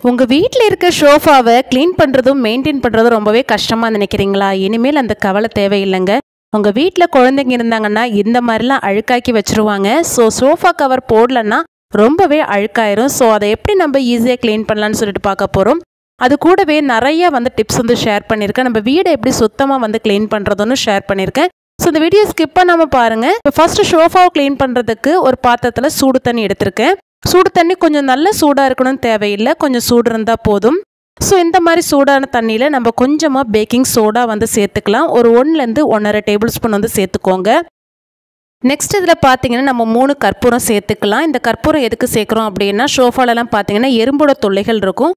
உங்க வீட்ல இருக்க சோஃபாவை க்ளீன் பண்றதும் மெயின்டைன் பண்றதும் ரொம்பவே கஷ்டமா நினைக்கிறீங்களா? இனிமேல் அந்த கவலை தேவையில்லைங்க. உங்க வீட்ல குழந்தைங்க இருந்தாங்கன்னா இந்த மாதிரிலாம் அழுக்காக்கி வச்சிருவாங்க. சோஃபா கவர் போடலன்னா ரொம்பவே அழுக்காயிரும். அதை எப்படி நம்ம ஈஸியாக க்ளீன் பண்ணலான்னு சொல்லிட்டு பார்க்க போகிறோம். அது கூடவே நிறைய டிப்ஸ் ஷேர் பண்ணியிருக்கேன். நம்ம வீடை எப்படி சுத்தமாக க்ளீன் பண்ணுறதுன்னு ஷேர் பண்ணியிருக்கேன். இந்த வீடியோ ஸ்கிப் பண்ணாமல் பாருங்கள். இப்போ ஃபஸ்ட்டு சோஃபாவை க்ளீன் பண்ணுறதுக்கு ஒரு பாத்திரத்தில் சூடு தண்ணி எடுத்திருக்கேன். சூடு தண்ணி கொஞ்சம் நல்ல சூடாக இருக்கணும்னு தேவையில்லை, கொஞ்சம் சூடு இருந்தால் போதும். இந்த மாதிரி சூடான தண்ணியில் நம்ம கொஞ்சமாக பேக்கிங் சோடா சேர்த்துக்கலாம். ஒரு 1லேருந்து 1.5 டேபிள் ஸ்பூன் சேர்த்துக்கோங்க. நெக்ஸ்ட் இதில் பார்த்தீங்கன்னா நம்ம 3 கற்பூரம் சேர்த்துக்கலாம். இந்த கற்பூரம் எதுக்கு சேர்க்குறோம் அப்படின்னா, சோஃபாலெலாம் பார்த்தீங்கன்னா எறும்போட தொல்லைகள் இருக்கும்.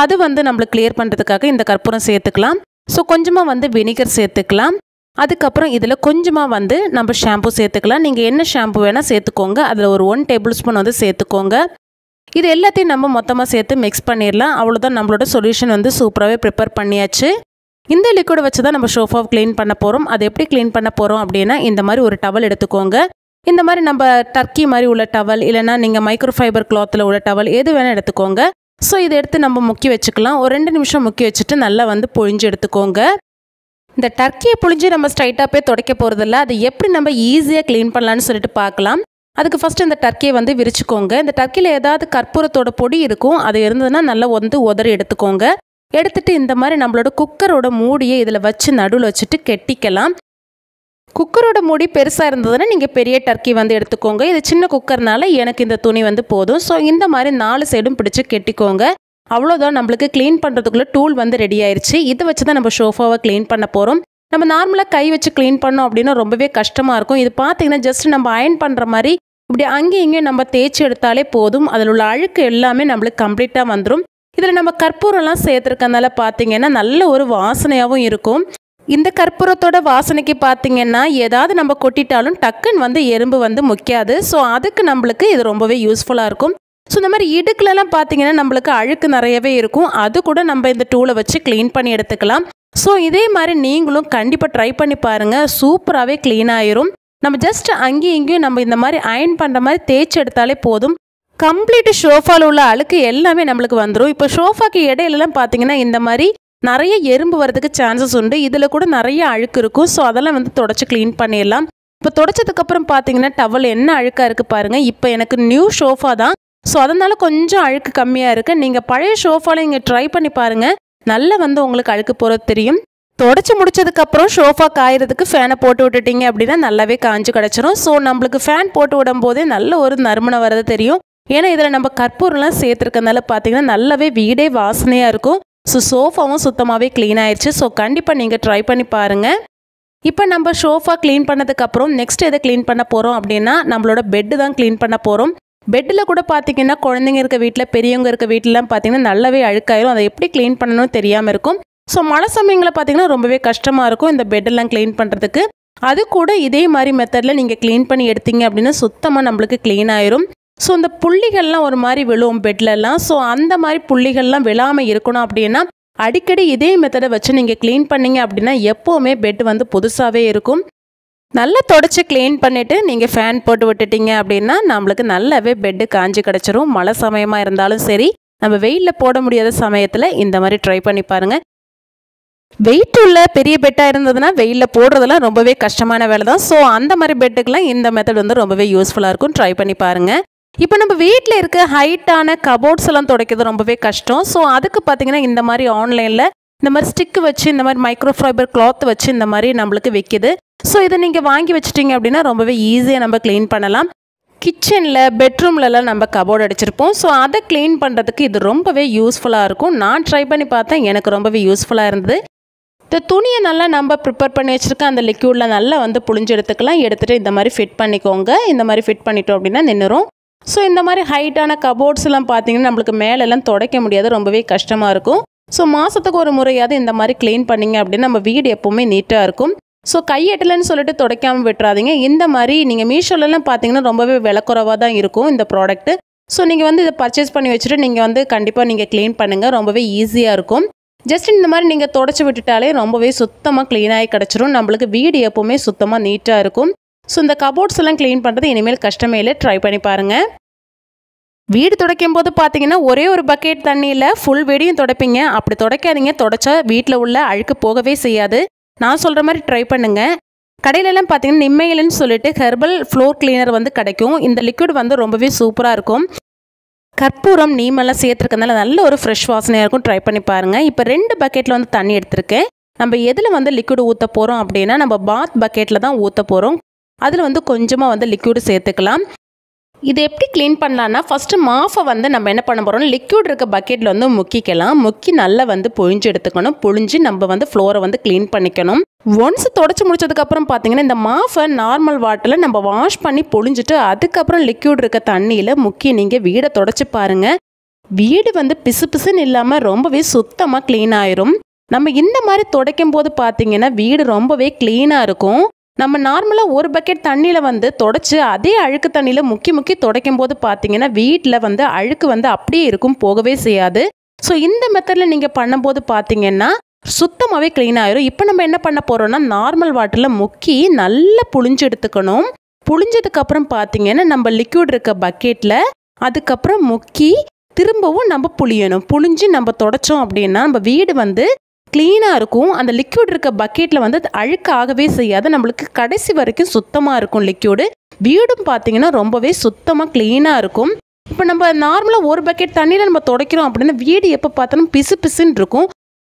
அது நம்மளுக்கு கிளியர் பண்ணுறதுக்காக இந்த கற்பூரம் சேர்த்துக்கலாம். கொஞ்சமாக வினிகர் சேர்த்துக்கலாம். அதுக்கப்புறம் இதில் கொஞ்சமாக நம்ம ஷாம்பு சேர்த்துக்கலாம். நீங்கள் என்ன ஷாம்பு வேணால் சேர்த்துக்கோங்க. அதில் ஒரு 1 டேபிள் ஸ்பூன் சேர்த்துக்கோங்க. இது எல்லாத்தையும் நம்ம மொத்தமாக சேர்த்து மிக்ஸ் பண்ணிடலாம். அவ்வளோதான், நம்மளோட சொல்யூஷன் சூப்பராகவே ப்ரிப்பேர் பண்ணியாச்சு. இந்த லிக்விடை வச்சு தான் நம்ம சோஃபாவை க்ளீன் பண்ண போகிறோம். அது எப்படி க்ளீன் பண்ண போகிறோம் அப்படின்னா, இந்த மாதிரி ஒரு டவல் எடுத்துக்கோங்க. இந்த மாதிரி நம்ம டர்க்கி மாதிரி உள்ள டவல், இல்லைனா நீங்கள் மைக்ரோ ஃபைபர் கிளாத்தில் உள்ள டவல் எது வேணால் எடுத்துக்கோங்க. இதை எடுத்து நம்ம முக்கி வச்சுக்கலாம். ஒரு 2 நிமிஷம் முக்கி வச்சுட்டு நல்லா புழிஞ்சு எடுத்துக்கோங்க. இந்த டர்க்கியை புழிஞ்சு நம்ம ஸ்ட்ரைட்டாக போய் துடைக்க போகிறதில்ல. அது எப்படி நம்ம ஈஸியாக க்ளீன் பண்ணலான்னு சொல்லிட்டு பார்க்கலாம். அதுக்கு ஃபஸ்ட்டு இந்த டர்க்கியை விரிச்சுக்கோங்க. இந்த டர்க்கியில் ஏதாவது கற்பூரத்தோட பொடி இருக்கும், அது இருந்ததுன்னா நல்லா உதறி எடுத்துக்கோங்க. எடுத்துகிட்டு இந்த மாதிரி நம்மளோட குக்கரோட மூடியை இதில் வச்சு நடுவில் வச்சுட்டு கெட்டிக்கலாம். குக்கரோட மூடி பெருசாக இருந்ததுன்னா நீங்கள் பெரிய டர்க்கி எடுத்துக்கோங்க. இது சின்ன குக்கர்னால எனக்கு இந்த துணி போதும். இந்த மாதிரி 4 சைடும் பிடிச்சி கெட்டிக்கோங்க. அவ்வளோதான், நம்மளுக்கு க்ளீன் பண்ணுறதுக்குள்ளே டூல் ரெடி ஆயிடுச்சு. இதை வச்சு தான் நம்ம சோஃபாவை க்ளீன் பண்ண போகிறோம். நம்ம நார்மலாக கை வச்சு க்ளீன் பண்ணோம் அப்படின்னா ரொம்பவே கஷ்டமாக இருக்கும். இது பார்த்தீங்கன்னா ஜஸ்ட் நம்ம அயன் பண்ணுற மாதிரி இப்படி அங்கேயும் இங்கேயும் நம்ம தேய்ச்சி எடுத்தாலே போதும். அதில் உள்ள அழுக்கு எல்லாமே நம்மளுக்கு கம்ப்ளீட்டாக வந்துடும். இதில் நம்ம கற்பூரம்லாம் சேர்த்துருக்கனால பார்த்தீங்கன்னா நல்ல ஒரு வாசனையாகவும் இருக்கும். இந்த கற்பூரத்தோட வாசனைக்கு பார்த்தீங்கன்னா ஏதாவது நம்ம கொட்டிட்டாலும் டக்குன்னு எறும்பு முக்காது. அதுக்கு நம்மளுக்கு இது ரொம்பவே யூஸ்ஃபுல்லாக இருக்கும். இந்த மாதிரி இடுக்குலலாம் பார்த்தீங்கன்னா நம்மளுக்கு அழுக்கு நிறையவே இருக்கும். அது கூட நம்ம இந்த டூலை வச்சு க்ளீன் பண்ணி எடுத்துக்கலாம். இதே மாதிரி நீங்களும் கண்டிப்பாக ட்ரை பண்ணி பாருங்கள். சூப்பராகவே க்ளீன் ஆயிரும். நம்ம ஜஸ்ட் அங்கேயும் இங்கேயும் நம்ம இந்த மாதிரி அயன் பண்ணுற மாதிரி தேய்ச்சி எடுத்தாலே போதும். கம்ப்ளீட்டு சோஃபாவில் உள்ள அழுக்கு எல்லாமே நம்மளுக்கு வந்துடும். இப்போ சோஃபாக்கு இடையிலலாம் பார்த்தீங்கன்னா இந்த மாதிரி நிறைய எறும்பு வரதுக்கு சான்சஸ் உண்டு. இதில் கூட நிறைய அழுக்கு இருக்கும். அதெல்லாம் தொடச்சி க்ளீன் பண்ணிடலாம். இப்போ தொடச்சதுக்கப்புறம் பார்த்தீங்கன்னா டவல் என்ன அழுக்காக இருக்குது பாருங்கள். இப்போ எனக்கு நியூ சோஃபா தான், அதனால் கொஞ்சம் அழுக்கு கம்மியாக இருக்குது. நீங்கள் பழைய சோஃபாவில் இங்கே ட்ரை பண்ணி பாருங்கள். நல்லா உங்களுக்கு அழுக்கு போகிறது தெரியும். தொடச்சி முடிச்சதுக்கப்புறம் சோஃபா காயறதுக்கு ஃபேனை போட்டு விட்டுட்டிங்க அப்படின்னா நல்லாவே காஞ்சு கிடச்சிரும். நம்மளுக்கு ஃபேன் போட்டு விடும் போதே நல்ல ஒரு நறுமணம் வரது தெரியும். ஏன்னா இதில் நம்ம கற்பூரம்லாம் சேர்த்துருக்கனால பார்த்தீங்கன்னா நல்லாவே வீடே வாசனையாக இருக்கும். சோஃபாவும் சுத்தமாகவே க்ளீன் ஆயிடுச்சு. கண்டிப்பாக நீங்கள் ட்ரை பண்ணி பாருங்கள். இப்போ நம்ம சோஃபா க்ளீன் பண்ணதுக்கப்புறம் நெக்ஸ்ட் எதை க்ளீன் பண்ண போகிறோம் அப்படின்னா, நம்மளோட பெட்டு தான் க்ளீன் பண்ண போகிறோம். பெட்டில் கூட பார்த்தீங்கன்னா குழந்தைங்க இருக்க வீட்டில், பெரியவங்க இருக்க வீட்டிலலாம் பார்த்தீங்கன்னா நல்லாவே அழுக்காயிரும். அதை எப்படி க்ளீன் பண்ணணும்னு தெரியாமல் இருக்கும். மழை சமயங்களில் பார்த்தீங்கன்னா ரொம்பவே கஷ்டமாக இருக்கும் இந்த பெட்டெல்லாம் க்ளீன் பண்ணுறதுக்கு. அது கூட இதே மாதிரி மெத்தடில் நீங்கள் க்ளீன் பண்ணி எடுத்தீங்க அப்படின்னா சுத்தமாக நம்மளுக்கு க்ளீன் ஆயிரும். இந்த புள்ளிகள்லாம் ஒரு மாதிரி விழுவும் பெட்லலாம். அந்த மாதிரி புள்ளிகள்லாம் விழாமல் இருக்கணும் அப்படின்னா அடிக்கடி இதே மெத்தடை வச்சு நீங்கள் க்ளீன் பண்ணீங்க அப்படின்னா எப்போவுமே பெட் புதுசாகவே இருக்கும். நல்லா தொடச்சி க்ளீன் பண்ணிவிட்டு நீங்கள் ஃபேன் போட்டு விட்டுட்டீங்க அப்படின்னா நம்மளுக்கு நல்லாவே பெட்டு காஞ்சி கிடச்சிரும். மழை சமயமாக இருந்தாலும் சரி, நம்ம வெயிலில் போட முடியாத சமயத்தில் இந்த மாதிரி ட்ரை பண்ணி பாருங்கள். வெயிட் உள்ள பெரிய பெட்டாக இருந்ததுன்னா வெயிலில் போடுறதெல்லாம் ரொம்பவே கஷ்டமான வேலை தான். அந்த மாதிரி பெட்டுக்கெலாம் இந்த மெத்தட் ரொம்பவே யூஸ்ஃபுல்லாக இருக்கும். ட்ரை பண்ணி பாருங்கள். இப்போ நம்ம வீட்டில் இருக்க ஹைட்டான கபோர்ட்ஸ் எல்லாம் துடைக்கிறது ரொம்பவே கஷ்டம். அதுக்கு பார்த்தீங்கன்னா இந்த மாதிரி ஆன்லைனில் இந்த மாதிரி ஸ்டிக்கு வச்சு இந்த மாதிரி மைக்ரோ ஃபைபர் கிளாத் வச்சு இந்த மாதிரி நம்மளுக்கு விற்கிது. இதை நீங்கள் வாங்கி வச்சிட்டிங்க அப்படின்னா ரொம்பவே ஈஸியாக நம்ம க்ளீன் பண்ணலாம். கிச்சனில், பெட்ரூம்லலாம் நம்ம கபோர்டு அடிச்சிருப்போம். அதை க்ளீன் பண்ணுறதுக்கு இது ரொம்பவே யூஸ்ஃபுல்லாக இருக்கும். நான் ட்ரை பண்ணி பார்த்தேன், எனக்கு ரொம்பவே யூஸ்ஃபுல்லாக இருந்தது. இந்த துணியை நல்லா நம்ம ப்ரிப்பேர் பண்ணி வச்சுருக்க அந்த லிக்யூடில் நல்லா புழிஞ்சு எடுத்துக்கலாம். எடுத்துகிட்டு இந்த மாதிரி ஃபிட் பண்ணிக்கோங்க. இந்த மாதிரி ஃபிட் பண்ணிட்டோம் அப்படின்னா நின்றுரும். இந்த மாதிரி ஹைட்டான கபோர்ட்ஸ்லாம் பார்த்தீங்கன்னா நம்மளுக்கு மேலெல்லாம் துடைக்க முடியாது, ரொம்பவே கஷ்டமாக இருக்கும். மாதத்துக்கு ஒரு முறையாவது இந்த மாதிரி க்ளீன் பண்ணிங்க அப்படின்னா நம்ம வீடு எப்போவுமே நீட்டாக இருக்கும். கையெட்டலன்னு சொல்லிட்டு துடைக்காமல் விட்டுறாதீங்க. இந்த மாதிரி நீங்கள் மீஷோலலாம் பார்த்தீங்கன்னா ரொம்பவே விலைக்குறைவாக தான் இருக்கும் இந்த ப்ராடக்ட்டு. நீங்கள் இதை பர்ச்சேஸ் பண்ணி வச்சுட்டு நீங்கள் கண்டிப்பாக நீங்கள் க்ளீன் பண்ணுங்கள். ரொம்பவே ஈஸியாக இருக்கும். ஜஸ்ட் இந்த மாதிரி நீங்கள் தொடச்சி விட்டுட்டாலே ரொம்பவே சுத்தமாக க்ளீனாகி கிடச்சிரும். நம்மளுக்கு வீடு எப்போவுமே சுத்தமாக நீட்டாக இருக்கும். இந்த கபோர்ட்ஸ் எல்லாம் க்ளீன் பண்ணுறது இனிமேல் கஷ்டமே இல்லை. ட்ரை பண்ணி பாருங்கள். வீடு துடைக்கும் போது பார்த்தீங்கன்னா ஒரே ஒரு பக்கெட் தண்ணியில் ஃபுல் வீடையும் துடைப்பீங்க. அப்படி துடைக்காதீங்க. துடைச்சா வீட்டில் உள்ள அழுக்கு போகவே செய்யாது. நான் சொல்கிற மாதிரி ட்ரை பண்ணுங்கள். கடையிலலாம் பார்த்தீங்கன்னா நிம்மையில்னு சொல்லிட்டு ஹெர்பல் ஃப்ளோர் கிளீனர் வந்து கிடைக்கும். இந்த லிக்விட் வந்து ரொம்பவே சூப்பராக இருக்கும். கற்பூரம் நீமெல்லாம் சேர்த்துருக்கனால நல்ல ஒரு ஃப்ரெஷ் வாசனையாக இருக்கும். ட்ரை பண்ணி பாருங்கள். இப்போ 2 பக்கெட்டில் வந்து தண்ணி எடுத்திருக்கேன். நம்ம எதில் வந்து லிக்விட் ஊற்ற போகிறோம் அப்படின்னா நம்ம பாத் பக்கெட்டில் தான் ஊற்ற போகிறோம். அதில் வந்து கொஞ்சமாக வந்து லிக்விட் சேர்த்துக்கலாம். இது எப்படி க்ளீன் பண்ணலான்னா ஃபஸ்ட்டு மாஃபை வந்து நம்ம என்ன பண்ண போகிறோம், லிக்விட் இருக்க பக்கெட்டில் வந்து முக்கிக்கலாம். முக்கி நல்லா வந்து புழிஞ்சு எடுத்துக்கணும். புழிஞ்சு நம்ம வந்து ஃப்ளோரை வந்து க்ளீன் பண்ணிக்கணும். ஒன்ஸ் தொடச்சி முடிச்சதுக்கப்புறம் பார்த்தீங்கன்னா இந்த மாஃபை நார்மல் வாட்டரில் நம்ம வாஷ் பண்ணி புழிஞ்சிட்டு அதுக்கப்புறம் லிக்விட் இருக்க தண்ணியில் முக்கி நீங்கள் வீடை தொடச்சி பாருங்கள். வீடு வந்து பிசு பிசுன்னு இல்லாமல் ரொம்பவே சுத்தமாக க்ளீன் ஆயிரும். நம்ம இந்த மாதிரி துடைக்கும் போது பார்த்தீங்கன்னா வீடு ரொம்பவே க்ளீனாக இருக்கும். நம்ம நார்மலாக ஒரு பக்கெட் தண்ணியில் வந்து தொடச்சி அதே அழுக்கு தண்ணியில் முக்கி துடைக்கும் போது பார்த்தீங்கன்னா வீட்டில் வந்து அழுக்கு வந்து அப்படியே இருக்கும், போகவே செய்யாது. ஸோ இந்த மெத்தடில் நீங்கள் பண்ணும்போது பார்த்தீங்கன்னா சுத்தமாகவே க்ளீன் ஆயிரும். இப்போ நம்ம என்ன பண்ண போகிறோம்னா நார்மல் வாட்டரில் முக்கி நல்லா புழிஞ்சு எடுத்துக்கணும். புழிஞ்சதுக்கப்புறம் பார்த்தீங்கன்னா நம்ம லிக்விட் இருக்க பக்கெட்டில் அதுக்கப்புறம் முக்கி திரும்பவும் நம்ம புழியணும். புழிஞ்சு நம்ம தொடச்சோம் அப்படின்னா நம்ம வீடு வந்து க்ளீனாக இருக்கும். அந்த லிக்விட் இருக்க பக்கெட்டில் வந்து அழுக்கு ஆகவே செய்யாது. நம்மளுக்கு கடைசி வரைக்கும் சுத்தமாக இருக்கும் லிக்விடு. வீடும் பார்த்தீங்கன்னா ரொம்பவே சுத்தமாக க்ளீனாக இருக்கும். இப்போ நம்ம நார்மலாக ஒரு பக்கெட் தண்ணியில் நம்ம துடைக்கிறோம் அப்படின்னா வீடு எப்போ பார்த்தாலும் பிசு பிசுன்னு இருக்கும்.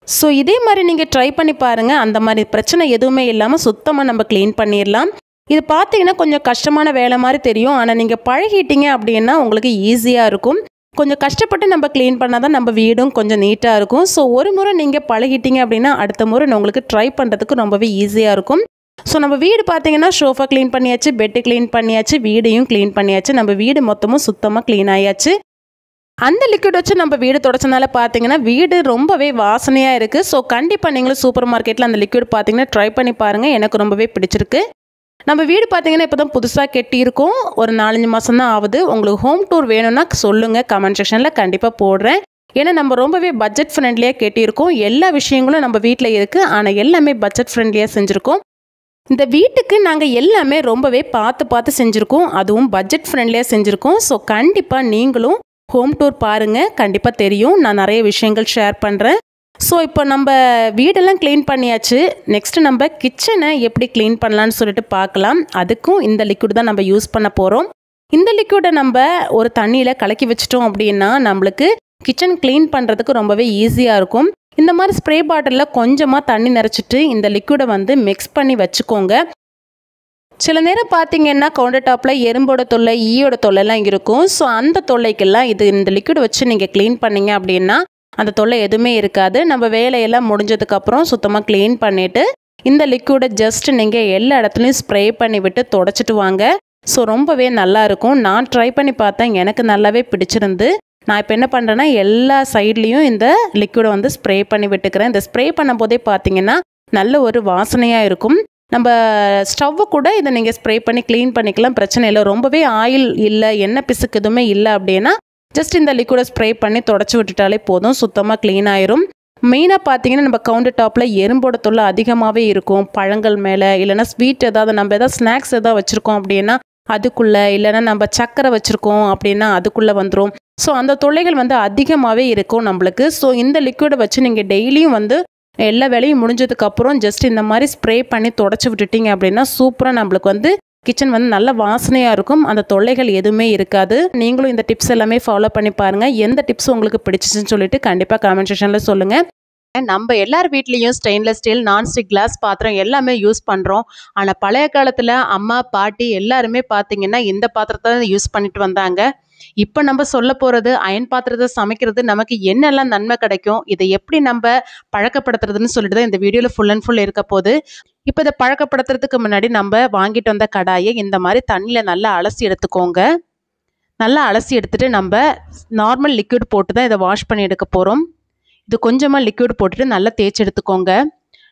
ஸோ இதே மாதிரி நீங்கள் ட்ரை பண்ணி பாருங்கள். அந்த மாதிரி பிரச்சனை எதுவுமே இல்லாமல் சுத்தமாக நம்ம க்ளீன் பண்ணிடலாம். இது பார்த்தீங்கன்னா கொஞ்சம் கஷ்டமான வேலை மாதிரி தெரியும். ஆனால் நீங்கள் பழகிட்டீங்க அப்படின்னா உங்களுக்கு ஈஸியாக இருக்கும். கொஞ்சம் கஷ்டப்பட்டு நம்ம க்ளீன் பண்ணால் தான் நம்ம வீடும் கொஞ்சம் நீட்டாக இருக்கும். ஸோ ஒரு முறை நீங்கள் பழகிட்டீங்க அப்படின்னா அடுத்த முறை உங்களுக்கு ட்ரை பண்ணுறதுக்கு ரொம்பவே ஈஸியாக இருக்கும். ஸோ நம்ம வீடு பார்த்தீங்கன்னா சோஃபா க்ளீன் பண்ணியாச்சு, பெட்டு க்ளீன் பண்ணியாச்சு, வீடையும் க்ளீன் பண்ணியாச்சு. நம்ம வீடு மொத்தமும் சுத்தமாக க்ளீன் ஆயாச்சு. அந்த லிக்விட் வச்சு நம்ம வீடு தொடச்சனால பார்த்தீங்கன்னா வீடு ரொம்பவே வாசனையாக இருக்குது. ஸோ கண்டிப்பாக நீங்களும் சூப்பர் மார்க்கெட்டில் அந்த லிக்விட் பார்த்தீங்கன்னா ட்ரை பண்ணி பாருங்கள். எனக்கு ரொம்பவே பிடிச்சிருக்கு. நம்ம வீடு பார்த்தீங்கன்னா இப்போ தான் புதுசாக கட்டியிருக்கோம். ஒரு 4-5 மாதம் தான் ஆகுது. உங்களுக்கு ஹோம் டூர் வேணும்னா சொல்லுங்கள், கமெண்ட் செக்ஷனில் கண்டிப்பாக போடுறேன். ஏன்னா நம்ம ரொம்பவே பட்ஜெட் ஃப்ரெண்ட்லியாக கட்டியிருக்கோம். எல்லா விஷயங்களும் நம்ம வீட்டில் இருக்குது. ஆனால் எல்லாமே பட்ஜெட் ஃப்ரெண்ட்லியாக செஞ்சுருக்கோம். இந்த வீட்டுக்கு நாங்கள் எல்லாமே ரொம்பவே பார்த்து செஞ்சுருக்கோம். அதுவும் பட்ஜெட் ஃப்ரெண்ட்லியாக செஞ்சுருக்கோம். ஸோ கண்டிப்பாக நீங்களும் ஹோம் டூர் பாருங்கள், கண்டிப்பாக தெரியும். நான் நிறைய விஷயங்கள் ஷேர் பண்ணுறேன். ஸோ இப்போ நம்ம வீடெல்லாம் க்ளீன் பண்ணியாச்சு. நெக்ஸ்ட்டு நம்ம கிச்சனை எப்படி க்ளீன் பண்ணலான்னு சொல்லிட்டு பார்க்கலாம். அதுக்கும் இந்த லிக்விட் தான் நம்ம யூஸ் பண்ண போகிறோம். இந்த லிக்விடை நம்ம ஒரு தண்ணியில் கலக்கி வச்சிட்டோம் அப்படின்னா நம்மளுக்கு கிச்சன் க்ளீன் பண்ணுறதுக்கு ரொம்பவே ஈஸியாக இருக்கும். இந்த மாதிரி ஸ்ப்ரே பாட்டிலில் கொஞ்சமாக தண்ணி நிறச்சிட்டு இந்த லிக்விடை வந்து மிக்ஸ் பண்ணி வச்சுக்கோங்க. சில நேரம் பார்த்தீங்கன்னா கவுண்டர் டாப்பில் எறும்போட தொல்லை, ஈயோட தொல்லைலாம் இருக்கும். ஸோ அந்த தொல்லைக்கெல்லாம் இந்த லிக்விட் வச்சு நீங்கள் க்ளீன் பண்ணிங்க அப்படின்னா அந்த தொல்லை எதுவுமே இருக்காது. நம்ம வேலையெல்லாம் முடிஞ்சதுக்கப்புறம் சுத்தமாக க்ளீன் பண்ணிவிட்டு இந்த லிக்விடை ஜஸ்ட் நீங்கள் எல்லா இடத்துலையும் ஸ்ப்ரே பண்ணி விட்டு தொடச்சிட்டு வாங்க. ஸோ ரொம்பவே நல்லாயிருக்கும். நான் ட்ரை பண்ணி பார்த்தேன், எனக்கு நல்லாவே பிடிச்சிருந்து. நான் இப்போ என்ன பண்ணுறேன்னா எல்லா சைட்லேயும் இந்த லிக்விடை வந்து ஸ்ப்ரே பண்ணி விட்டுக்கிறேன். இந்த ஸ்ப்ரே பண்ணும் போதே பார்த்தீங்கன்னா நல்ல ஒரு வாசனையாக இருக்கும். நம்ம ஸ்டவ்வை கூட இதை நீங்கள் ஸ்ப்ரே பண்ணி க்ளீன் பண்ணிக்கலாம், பிரச்சனை இல்லை. ரொம்பவே ஆயில் இல்லை, எண்ணெய் பிசுக்கு எதுவுமே இல்லை அப்படின்னா ஜஸ்ட் இந்த லிக்விடை ஸ்ப்ரே பண்ணி தொடச்சி விட்டுட்டாலே போதும், சுத்தமாக க்ளீன் ஆயிரும். மெயினாக பார்த்தீங்கன்னா நம்ம கவுண்டர் டாப்பில் எறும்போட தொல்லை அதிகமாகவே இருக்கும். பழங்கள் மேலே இல்லைனா ஸ்வீட் ஏதாவது நம்ம எதாவது ஸ்நாக்ஸ் எதாவது வச்சுருக்கோம் அப்படின்னா அதுக்குள்ளே, இல்லைனா நம்ம சக்கரை வச்சுருக்கோம் அப்படின்னா அதுக்குள்ளே வந்துடும். ஸோ அந்த தொல்லைகள் வந்து அதிகமாகவே இருக்கும் நம்மளுக்கு. ஸோ இந்த லிக்விடை வச்சு நீங்கள் டெய்லியும் வந்து எல்லா வேலையும் முடிஞ்சதுக்கப்புறம் ஜஸ்ட் இந்த மாதிரி ஸ்ப்ரே பண்ணி தொடச்சி விட்டுட்டிங்க அப்படின்னா சூப்பராக நம்மளுக்கு வந்து கிச்சன் வந்து நல்ல வாசனையாக இருக்கும். அந்த தொல்லைகள் எதுவுமே இருக்காது. நீங்களும் இந்த டிப்ஸ் எல்லாமே ஃபாலோ பண்ணி பாருங்கள். எந்த டிப்ஸ் உங்களுக்கு பிடிச்சிச்சுன்னு சொல்லிட்டு கண்டிப்பாக கமெண்ட் செக்ஷனில் சொல்லுங்கள். நம்ம எல்லார் வீட்லேயும் ஸ்டெயின்லெஸ் ஸ்டீல், நான்ஸ்டிக் கிளாஸ் பாத்திரம் எல்லாமே யூஸ் பண்ணுறோம். ஆனால் பழைய காலத்தில் அம்மா பாட்டி எல்லாருமே பார்த்தீங்கன்னா இந்த பாத்திரத்தை யூஸ் பண்ணிட்டு வந்தாங்க. இப்போ நம்ம சொல்ல போகிறது அயன் பாத்திரத்தை சமைக்கிறது நமக்கு என்னெல்லாம் நன்மை கிடைக்கும், இதை எப்படி நம்ம பழக்கப்படுத்துறதுன்னு சொல்லிட்டு தான் இந்த வீடியோவில் ஃபுல் அண்ட் ஃபுல் இருக்க போகுது. இப்போ இதை பழக்கப்படுத்துறதுக்கு முன்னாடி நம்ம வாங்கிட்டு வந்த கடாயை இந்த மாதிரி தண்ணியில் நல்லா அலசி எடுத்துக்கோங்க. நல்லா அலசி எடுத்துகிட்டு நம்ம நார்மல் லிக்விட் போட்டு தான் இதை வாஷ் பண்ணி எடுக்க போகிறோம். இது கொஞ்சமாக லிக்விட் போட்டுட்டு நல்லா தேய்ச்சி எடுத்துக்கோங்க.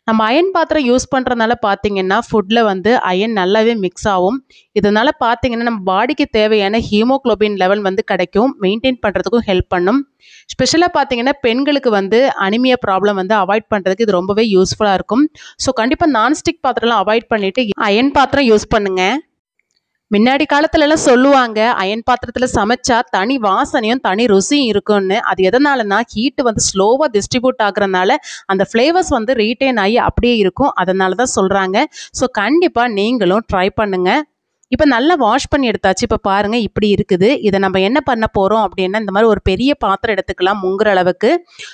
நம்ம அயன் பாத்திரம் யூஸ் பண்ணுறதுனால பார்த்தீங்கன்னா ஃபுட்டில் வந்து அயன் நல்லாவே மிக்ஸ் ஆகும். இதனால் பார்த்தீங்கன்னா நம்ம பாடிக்கு தேவையான ஹீமோக்ளோபின் லெவல் வந்து கிடைக்கும், மெயின்டைன் பண்ணுறதுக்கும் ஹெல்ப் பண்ணும். ஸ்பெஷலாக பார்த்தீங்கன்னா பெண்களுக்கு வந்து அனிமியா ப்ராப்ளம் வந்து அவாய்ட் பண்ணுறதுக்கு இது ரொம்பவே யூஸ்ஃபுல்லாக இருக்கும். ஸோ கண்டிப்பாக நான்ஸ்டிக் பாத்திரம்லாம் அவாய்ட் பண்ணிவிட்டு அயன் பாத்திரம் யூஸ் பண்ணுங்கள். முன்னாடி காலத்துலலாம் சொல்லுவாங்க அயன் பாத்திரத்தில் சமைச்சா தனி வாசனையும் தனி ருசியும் இருக்கும்னு. அது எதனாலனா ஹீட்டு வந்து ஸ்லோவாக டிஸ்ட்ரிபியூட் ஆகுறதுனால அந்த ஃப்ளேவர்ஸ் வந்து ரீட்டைன் ஆகி அப்படியே இருக்கும். அதனால தான் சொல்கிறாங்க. ஸோ கண்டிப்பாக நீங்களும் ட்ரை பண்ணுங்கள். இப்போ நல்லா வாஷ் பண்ணி எடுத்தாச்சு. இப்போ பாருங்கள் இப்படி இருக்குது. இதை நம்ம என்ன பண்ண போகிறோம் அப்படின்னா, இந்த மாதிரி ஒரு பெரிய பாத்திரம் எடுத்துக்கலாம் முங்குற அளவுக்கு.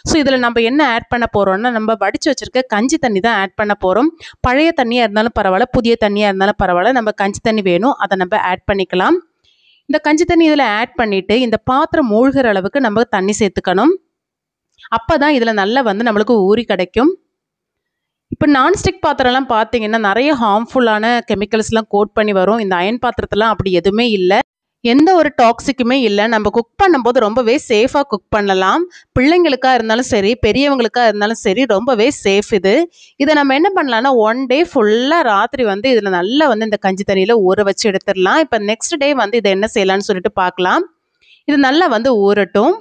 ஸோ இதில் நம்ம என்ன ஆட் பண்ண போகிறோம்னா, நம்ம வடித்து வச்சுருக்க கஞ்சி தண்ணி தான் ஆட் பண்ண போகிறோம். பழைய தண்ணியாக இருந்தாலும் பரவாயில்ல, புதிய தண்ணியாக இருந்தாலும் பரவாயில்ல, நம்ம கஞ்சி தண்ணி வேணும் அதை நம்ம ஆட் பண்ணிக்கலாம். இந்த கஞ்சி தண்ணி இதில் ஆட் பண்ணிவிட்டு இந்த பாத்திரம் மூழ்கிற அளவுக்கு நம்ம தண்ணி சேர்த்துக்கணும். அப்போ தான் இதில் நல்லா வந்து நம்மளுக்கு ஊறி கிடைக்கும். இப்போ நான்ஸ்டிக் பாத்திரம்லாம் பார்த்தீங்கன்னா நிறைய ஹார்ம்ஃபுல்லான கெமிக்கல்ஸ்லாம் கோட் பண்ணி வரும். இந்த அயன் பாத்திரத்தெல்லாம் அப்படி எதுவுமே இல்லை. எந்த ஒரு டாக்ஸிக்குமே இல்லை. நம்ம குக் பண்ணும்போது ரொம்பவே சேஃபாக குக் பண்ணலாம். பிள்ளைங்களுக்காக இருந்தாலும் சரி, பெரியவங்களுக்காக இருந்தாலும் சரி, ரொம்பவே சேஃப் இது. இதை நம்ம என்ன பண்ணலாம்னா, ஒன் டே ஃபுல்லாக ராத்திரி வந்து இதில் நல்லா வந்து இந்த கஞ்சி தண்ணியில் ஊற வச்சு எடுத்துடலாம். இப்போ நெக்ஸ்ட் டே வந்து இதை என்ன செய்யலாம்னு சொல்லிட்டு பார்க்கலாம். இது நல்லா வந்து ஊறட்டும்.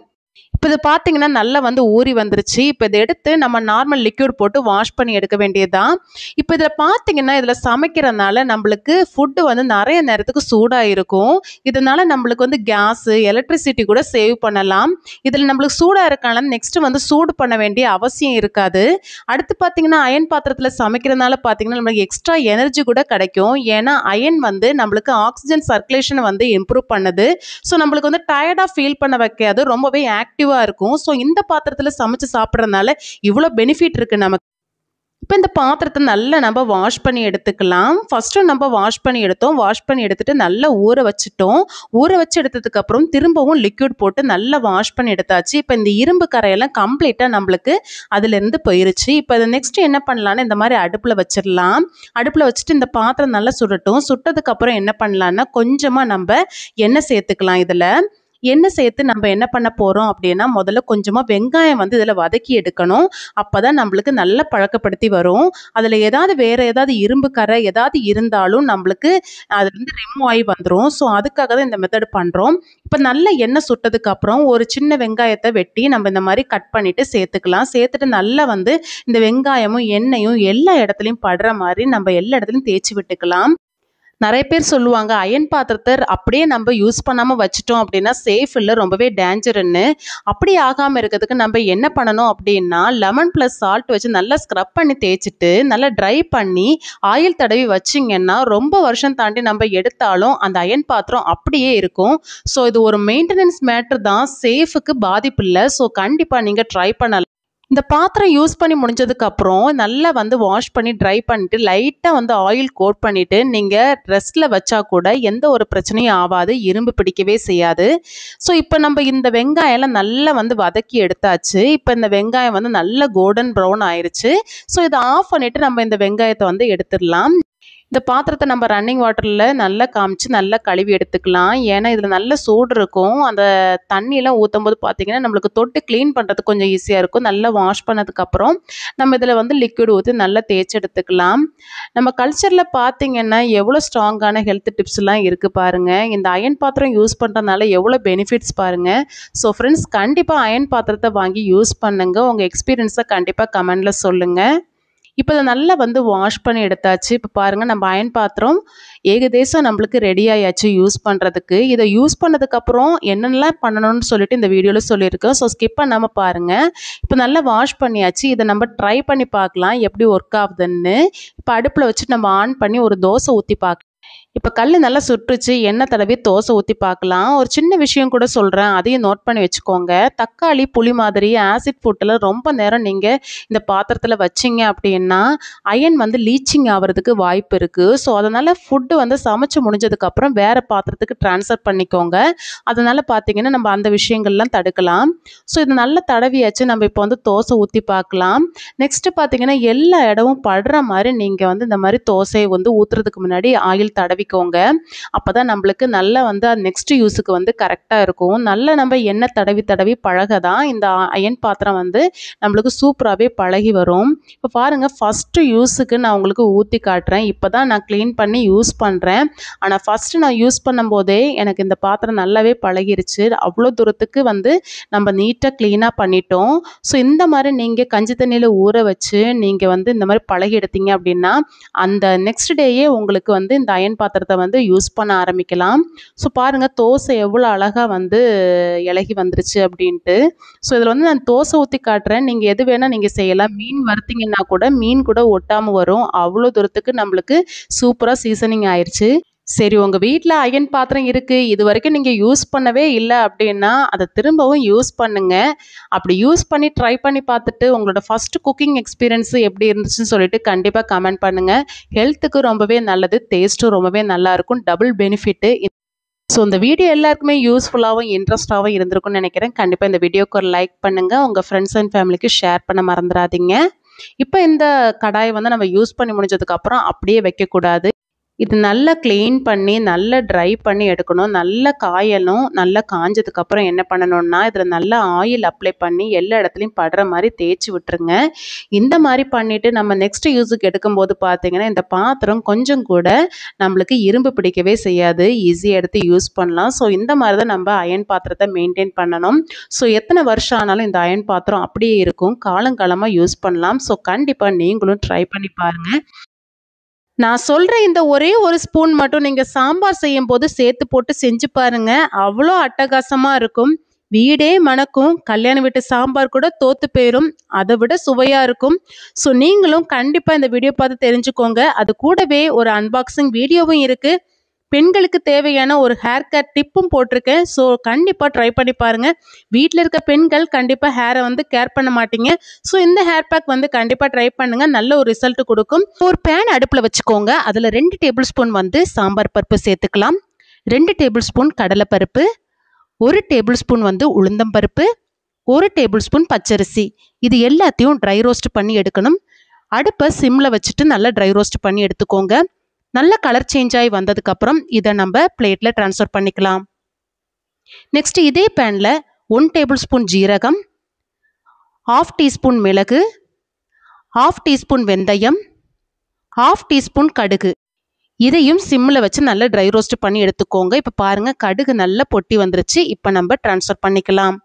இப்போ இது பார்த்தீங்கன்னா நல்லா வந்து ஊறி வந்துருச்சு. இப்போ இதை எடுத்து நம்ம நார்மல் லிக்யூட் போட்டு வாஷ் பண்ணி எடுக்க வேண்டியதுதான். இப்போ இதில் பார்த்தீங்கன்னா இதில் சமைக்கிறதுனால நம்மளுக்கு ஃபுட்டு வந்து நிறைய நேரத்துக்கு சூடாக இருக்கும். இதனால நம்மளுக்கு வந்து கேஸு, எலக்ட்ரிசிட்டி கூட சேவ் பண்ணலாம். இதில் நம்மளுக்கு சூடாக இருக்கனால நெக்ஸ்ட்டு வந்து சூடு பண்ண வேண்டிய அவசியம் இருக்காது. அடுத்து பார்த்தீங்கன்னா அயன் பாத்திரத்தில் சமைக்கிறதுனால பார்த்தீங்கன்னா நம்மளுக்கு எக்ஸ்ட்ரா எனர்ஜி கூட கிடைக்கும். ஏன்னா அயன் வந்து நம்மளுக்கு ஆக்சிஜன் சர்க்குலேஷனை வந்து இம்ப்ரூவ் பண்ணுது. ஸோ நம்மளுக்கு வந்து டயர்டாக ஃபீல் பண்ண வைக்காது. ரொம்பவே ஆக்டிவாக இருக்கும். ஸோ இந்த பாத்திரத்தில் சமைச்சு சாப்பிட்றதுனால இவ்வளோ பெனிஃபிட் இருக்குது நமக்கு. இப்போ இந்த பாத்திரத்தை நல்லா நம்ம வாஷ் பண்ணி எடுத்துக்கலாம். ஃபஸ்ட்டு நம்ம வாஷ் பண்ணி எடுத்தோம். வாஷ் பண்ணி எடுத்துகிட்டு நல்லா ஊற வச்சுட்டோம். ஊற வச்சு எடுத்ததுக்கப்புறம் திரும்பவும் லிக்விட் போட்டு நல்லா வாஷ் பண்ணி எடுத்தாச்சு. இப்போ இந்த இரும்பு கரையெல்லாம் கம்ப்ளீட்டாக நம்மளுக்கு அதுலேருந்து போயிருச்சு. இப்போ அதை நெக்ஸ்ட்டு என்ன பண்ணலான்னு இந்த மாதிரி அடுப்பில் வச்சிடலாம். அடுப்பில் வச்சுட்டு இந்த பாத்திரம் நல்லா சுடட்டும். சுட்டதுக்கப்புறம் என்ன பண்ணலான்னா, கொஞ்சமாக நம்ம எண்ணெய் சேர்த்துக்கலாம். இதில் எண்ணெய் சேர்த்து நம்ம என்ன பண்ண போகிறோம் அப்படின்னா, முதல்ல கொஞ்சமாக வெங்காயம் வந்து இதில் வதக்கி எடுக்கணும். அப்போ தான் நம்மளுக்கு நல்லா பழக்கப்படுத்தி வரும். அதில் வேறு ஏதாவது இரும்பு கரை ஏதாவது இருந்தாலும் நம்மளுக்கு அதுலேருந்து ரிமூவ் ஆகி வந்துடும். ஸோ அதுக்காக தான் இந்த மெத்தட் பண்ணுறோம். இப்போ நல்ல எண்ணெய் சுட்டதுக்கப்புறம் ஒரு சின்ன வெங்காயத்தை வெட்டி நம்ம இந்த மாதிரி கட் பண்ணிவிட்டு சேர்த்துக்கலாம். சேர்த்துட்டு நல்லா வந்து இந்த வெங்காயமும் எண்ணெயும் எல்லா இடத்துலையும் படுற மாதிரி நம்ம எல்லா இடத்துலையும் தேய்ச்சி விட்டுக்கலாம். நிறைய பேர் சொல்லுவாங்க அயன் பாத்திரத்தை அப்படியே நம்ம யூஸ் பண்ணாமல் வச்சிட்டோம் அப்படின்னா சேஃப் இல்லை, ரொம்பவே டேஞ்சர்னு. அப்படி ஆகாமல் இருக்கிறதுக்கு நம்ம என்ன பண்ணணும் அப்படின்னா, லெமன் ப்ளஸ் சால்ட் வச்சு நல்லா ஸ்க்ரப் பண்ணி தேய்ச்சிட்டு நல்லா ட்ரை பண்ணி ஆயில் தடவி வச்சிங்கன்னா ரொம்ப வருஷம் தாண்டி நம்ம எடுத்தாலும் அந்த அயன் பாத்திரம் அப்படியே இருக்கும். ஸோ இது ஒரு மெயின்டெனன்ஸ் மேட்ரு தான், சேஃபுக்கு பாதிப்பு இல்லை. ஸோ கண்டிப்பாக நீங்கள் ட்ரை பண்ணலாம். இந்த பாத்திரம் யூஸ் பண்ணி முடிஞ்சதுக்கப்புறம் நல்லா வந்து வாஷ் பண்ணி ட்ரை பண்ணிட்டு லைட்டாக வந்து ஆயில் கோட் பண்ணிவிட்டு நீங்கள் ரெஸ்ட்டில் வச்சா கூட எந்த ஒரு பிரச்சனையும் ஆகாது, இரும்பு பிடிக்கவே செய்யாது. ஸோ இப்போ நம்ம இந்த வெங்காயம்லாம் நல்லா வந்து வதக்கி எடுத்தாச்சு. இப்போ இந்த வெங்காயம் வந்து நல்ல கோல்டன் ப்ரௌன் ஆயிடுச்சு. ஸோ இதை ஆஃப் பண்ணிவிட்டு நம்ம இந்த வெங்காயத்தை வந்து எடுத்துடலாம். இந்த பாத்திரத்தை நம்ம ரன்னிங் வாட்டரில் நல்லா காமிச்சு நல்லா கழுவி எடுத்துக்கலாம். ஏன்னா இதில் நல்ல சூடு இருக்கும். அந்த தண்ணியெல்லாம் ஊற்றும் போது பார்த்திங்கன்னா நம்மளுக்கு தொட்டு க்ளீன் பண்ணுறதுக்கு கொஞ்சம் ஈஸியாக இருக்கும். நல்லா வாஷ் பண்ணதுக்கப்புறம் நம்ம இதில் வந்து லிக்விட் ஊற்றி நல்லா தேய்ச்சி எடுத்துக்கலாம். நம்ம கல்ச்சரில் பார்த்திங்கன்னா எவ்வளோ ஸ்ட்ராங்கான ஹெல்த் டிப்ஸ்லாம் இருக்குது பாருங்கள். இந்த அயன் பாத்திரம் யூஸ் பண்ணுறதுனால எவ்வளோ பெனிஃபிட்ஸ் பாருங்கள். ஸோ ஃப்ரெண்ட்ஸ், கண்டிப்பாக அயன் பாத்திரத்தை வாங்கி யூஸ் பண்ணுங்கள். உங்கள் எக்ஸ்பீரியன்ஸை கண்டிப்பாக கமெண்டில் சொல்லுங்கள். இப்போ இதை நல்லா வந்து வாஷ் பண்ணி எடுத்தாச்சு. இப்போ பாருங்கள் நம்ம அயன் பாத்திரம் ஏகதேசம் நம்மளுக்கு ரெடி ஆயாச்சு யூஸ் பண்ணுறதுக்கு. இதை யூஸ் பண்ணதுக்கப்புறம் என்னென்னலாம் பண்ணணும்னு சொல்லிட்டு இந்த வீடியோவில் சொல்லியிருக்கேன். ஸோ ஸ்கிப் பண்ணாமல் பாருங்கள். இப்போ நல்லா வாஷ் பண்ணியாச்சு. இதை நம்ம ட்ரை பண்ணி பார்க்கலாம் எப்படி ஒர்க் ஆகுதுன்னு. இப்போ அடுப்பில் வச்சு நம்ம ஆன் பண்ணி ஒரு தோசை ஊற்றி பார்க்கலாம். இப்போ கல் நல்லா சுட்டுச்சு. எண்ணெய் தடவி தோசை ஊற்றி பார்க்கலாம். ஒரு சின்ன விஷயம் கூட சொல்கிறேன், அதையும் நோட் பண்ணி வச்சுக்கோங்க. தக்காளி, புளி மாதிரி ஆசிட் ஃபுட்டெல்லாம் ரொம்ப நேரம் நீங்கள் இந்த பாத்திரத்தில் வச்சிங்க அப்படின்னா அயன் வந்து லீச்சிங் ஆகிறதுக்கு வாய்ப்பு இருக்குது. ஸோ அதனால் ஃபுட்டு வந்து சமைச்சு முடிஞ்சதுக்கப்புறம் வேறு பாத்திரத்துக்கு ட்ரான்ஸ்ஃபர் பண்ணிக்கோங்க. அதனால் பார்த்திங்கன்னா நம்ம அந்த விஷயங்கள்லாம் தடுக்கலாம். ஸோ இது நல்லா தடவியாச்சு. நம்ம இப்போ வந்து தோசை ஊற்றி பார்க்கலாம். நெக்ஸ்ட்டு பார்த்திங்கன்னா எல்லா இடமும் படுற மாதிரி நீங்கள் வந்து இந்த மாதிரி தோசையை வந்து ஊற்றுறதுக்கு முன்னாடி ஆயில் தடவிக்கோங்க. அப்போ தான் நம்மளுக்கு நல்லா வந்து நெக்ஸ்ட் யூஸுக்கு வந்து கரெக்டாக இருக்கும். நல்லா நம்ம எண்ணெய் தடவி தடவி பழக தான் இந்த அயன் பாத்திரம் வந்து நம்மளுக்கு சூப்பராகவே பழகி வரும். இப்போ பாருங்கள், ஃபஸ்ட்டு யூஸுக்கு நான் உங்களுக்கு ஊற்றி காட்டுறேன். இப்போ தான் நான் க்ளீன் பண்ணி யூஸ் பண்ணுறேன். ஆனால் ஃபஸ்ட்டு நான் யூஸ் பண்ணும்போதே எனக்கு இந்த பாத்திரம் நல்லாவே பழகிருச்சு. அவ்வளோ தூரத்துக்கு வந்து நம்ம நீட்டாக க்ளீனாக பண்ணிட்டோம். ஸோ இந்த மாதிரி நீங்கள் கஞ்சி தண்ணியில் ஊற வச்சு நீங்கள் வந்து இந்த மாதிரி பழகி எடுத்தீங்க அப்படின்னா அந்த நெக்ஸ்ட் டேயே உங்களுக்கு வந்து இந்த அயன் பாத்திரம் பாத்திரத்தை வந்து யூஸ் பண்ண ஆரம்பிக்கலாம். ஸோ பாருங்கள் தோசை எவ்வளோ அழகாக வந்து இலகி வந்துருச்சு அப்படின்ட்டு. ஸோ இதில் வந்து நான் தோசை ஊற்றி காட்டுறேன். நீங்கள் எது வேணால் நீங்கள் செய்யலாம். மீன் வறுத்தீங்கன்னா கூட மீன் கூட ஒட்டாமல் வரும். அவ்வளோ தூரத்துக்கு நம்மளுக்கு சூப்பராக சீசனிங் ஆயிடுச்சு. சரி, உங்கள் வீட்டில் அயன் பாத்திரம் இருக்குது, இது வரைக்கும் நீங்கள் யூஸ் பண்ணவே இல்லை அப்படின்னா அதை திரும்பவும் யூஸ் பண்ணுங்கள். அப்படி யூஸ் பண்ணி ட்ரை பண்ணி பார்த்துட்டு உங்களோட ஃபஸ்ட்டு குக்கிங் எக்ஸ்பீரியன்ஸு எப்படி இருந்துச்சுன்னு சொல்லிட்டு கண்டிப்பாக கமெண்ட் பண்ணுங்கள். ஹெல்த்துக்கு ரொம்பவே நல்லது, டேஸ்ட்டும் ரொம்பவே நல்லாயிருக்கும், டபுள் பெனிஃபிட்டு. ஸோ இந்த வீடியோ எல்லாருக்குமே யூஸ்ஃபுல்லாகவும் இன்ட்ரெஸ்ட்டாகவும் இருந்திருக்கும்னு நினைக்கிறேன். கண்டிப்பாக இந்த வீடியோக்கு ஒரு லைக் பண்ணுங்கள், உங்கள் ஃப்ரெண்ட்ஸ் அண்ட் ஃபேமிலிக்கு ஷேர் பண்ண மறந்துடாதீங்க. இப்போ இந்த கடாயை வந்து நம்ம யூஸ் பண்ணி முடிஞ்சதுக்கப்புறம் அப்படியே வைக்கக்கூடாது. இது நல்லா க்ளீன் பண்ணி நல்லா ட்ரை பண்ணி எடுக்கணும். நல்லா காயணும். நல்லா காஞ்சதுக்கப்புறம் என்ன பண்ணணும்னா இதில் நல்லா ஆயில் அப்ளை பண்ணி எல்லா இடத்துலையும் படுற மாதிரி தேய்ச்சி விட்டுருங்க. இந்த மாதிரி பண்ணிவிட்டு நம்ம நெக்ஸ்ட் யூஸுக்கு எடுக்கும்போது பார்த்திங்கன்னா இந்த பாத்திரம் கொஞ்சம் கூட நம்மளுக்கு இரும்பு பிடிக்கவே செய்யாது. ஈஸியாக எடுத்து யூஸ் பண்ணலாம். ஸோ இந்த மாதிரி தான் நம்ம அயன் பாத்திரத்தை மெயின்டைன் பண்ணணும். ஸோ எத்தனை வருஷம் ஆனாலும் இந்த அயன் பாத்திரம் அப்படியே இருக்கும், காலங்காலமாக யூஸ் பண்ணலாம். ஸோ கண்டிப்பாக நீங்களும் ட்ரை பண்ணி பாருங்கள். நான் சொல்கிற இந்த ஒரே ஒரு ஸ்பூன் மட்டும் நீங்கள் சாம்பார் செய்யும் போது சேர்த்து போட்டு செஞ்சு பாருங்க, அவ்வளோ அட்டகாசமாக இருக்கும். வீடே மணக்கும். கல்யாண வீட்டு சாம்பார் கூட தோற்று போயிடும், அதை விட சுவையாக இருக்கும். ஸோ நீங்களும் கண்டிப்பாக இந்த வீடியோ பார்த்து தெரிஞ்சுக்கோங்க. அது கூடவே ஒரு அன்பாக்சிங் வீடியோவும் இருக்குது. பெண்களுக்கு தேவையான ஒரு ஹேர் கட் டிப்பும் போட்டிருக்கேன். ஸோ கண்டிப்பாக ட்ரை பண்ணி பாருங்கள். வீட்டில் இருக்க பெண்கள் கண்டிப்பாக ஹேரை வந்து கேர் பண்ண மாட்டீங்க. ஸோ இந்த ஹேர் பேக் வந்து கண்டிப்பாக ட்ரை பண்ணுங்கள், நல்ல ஒரு ரிசல்ட் கொடுக்கும். ஒரு பேன் அடுப்பில் வச்சுக்கோங்க. அதில் 2 டேபிள் ஸ்பூன் வந்து சாம்பார் பருப்பு சேர்த்துக்கலாம், 2 டேபிள் ஸ்பூன் கடலைப்பருப்பு, 1 டேபிள் ஸ்பூன் வந்து உளுந்தம்பருப்பு, 1 டேபிள் ஸ்பூன் பச்சரிசி. இது எல்லாத்தையும் ட்ரை ரோஸ்ட் பண்ணி எடுக்கணும். அடுப்பை சிம்மில் வச்சுட்டு நல்லா ட்ரை ரோஸ்ட் பண்ணி எடுத்துக்கோங்க. நல்ல கலர் சேஞ்ச் ஆகி வந்ததுக்கப்புறம் இதை நம்ம பிளேட்டில் ட்ரான்ஸ்ஃபர் பண்ணிக்கலாம். நெக்ஸ்ட் இதே பேனில் 1 டேபிள் ஸ்பூன் ஜீரகம், 1/2 டீஸ்பூன் மிளகு, 1/2 டீஸ்பூன் வெந்தயம், 1/2 டீஸ்பூன் கடுகு, இதையும் சிம்மில் வச்சு நல்லா ட்ரை ரோஸ்ட் பண்ணி எடுத்துக்கோங்க. இப்போ பாருங்கள் கடுகு நல்லா பொட்டி வந்துருச்சு. இப்போ நம்ம ட்ரான்ஸ்ஃபர் பண்ணிக்கலாம்.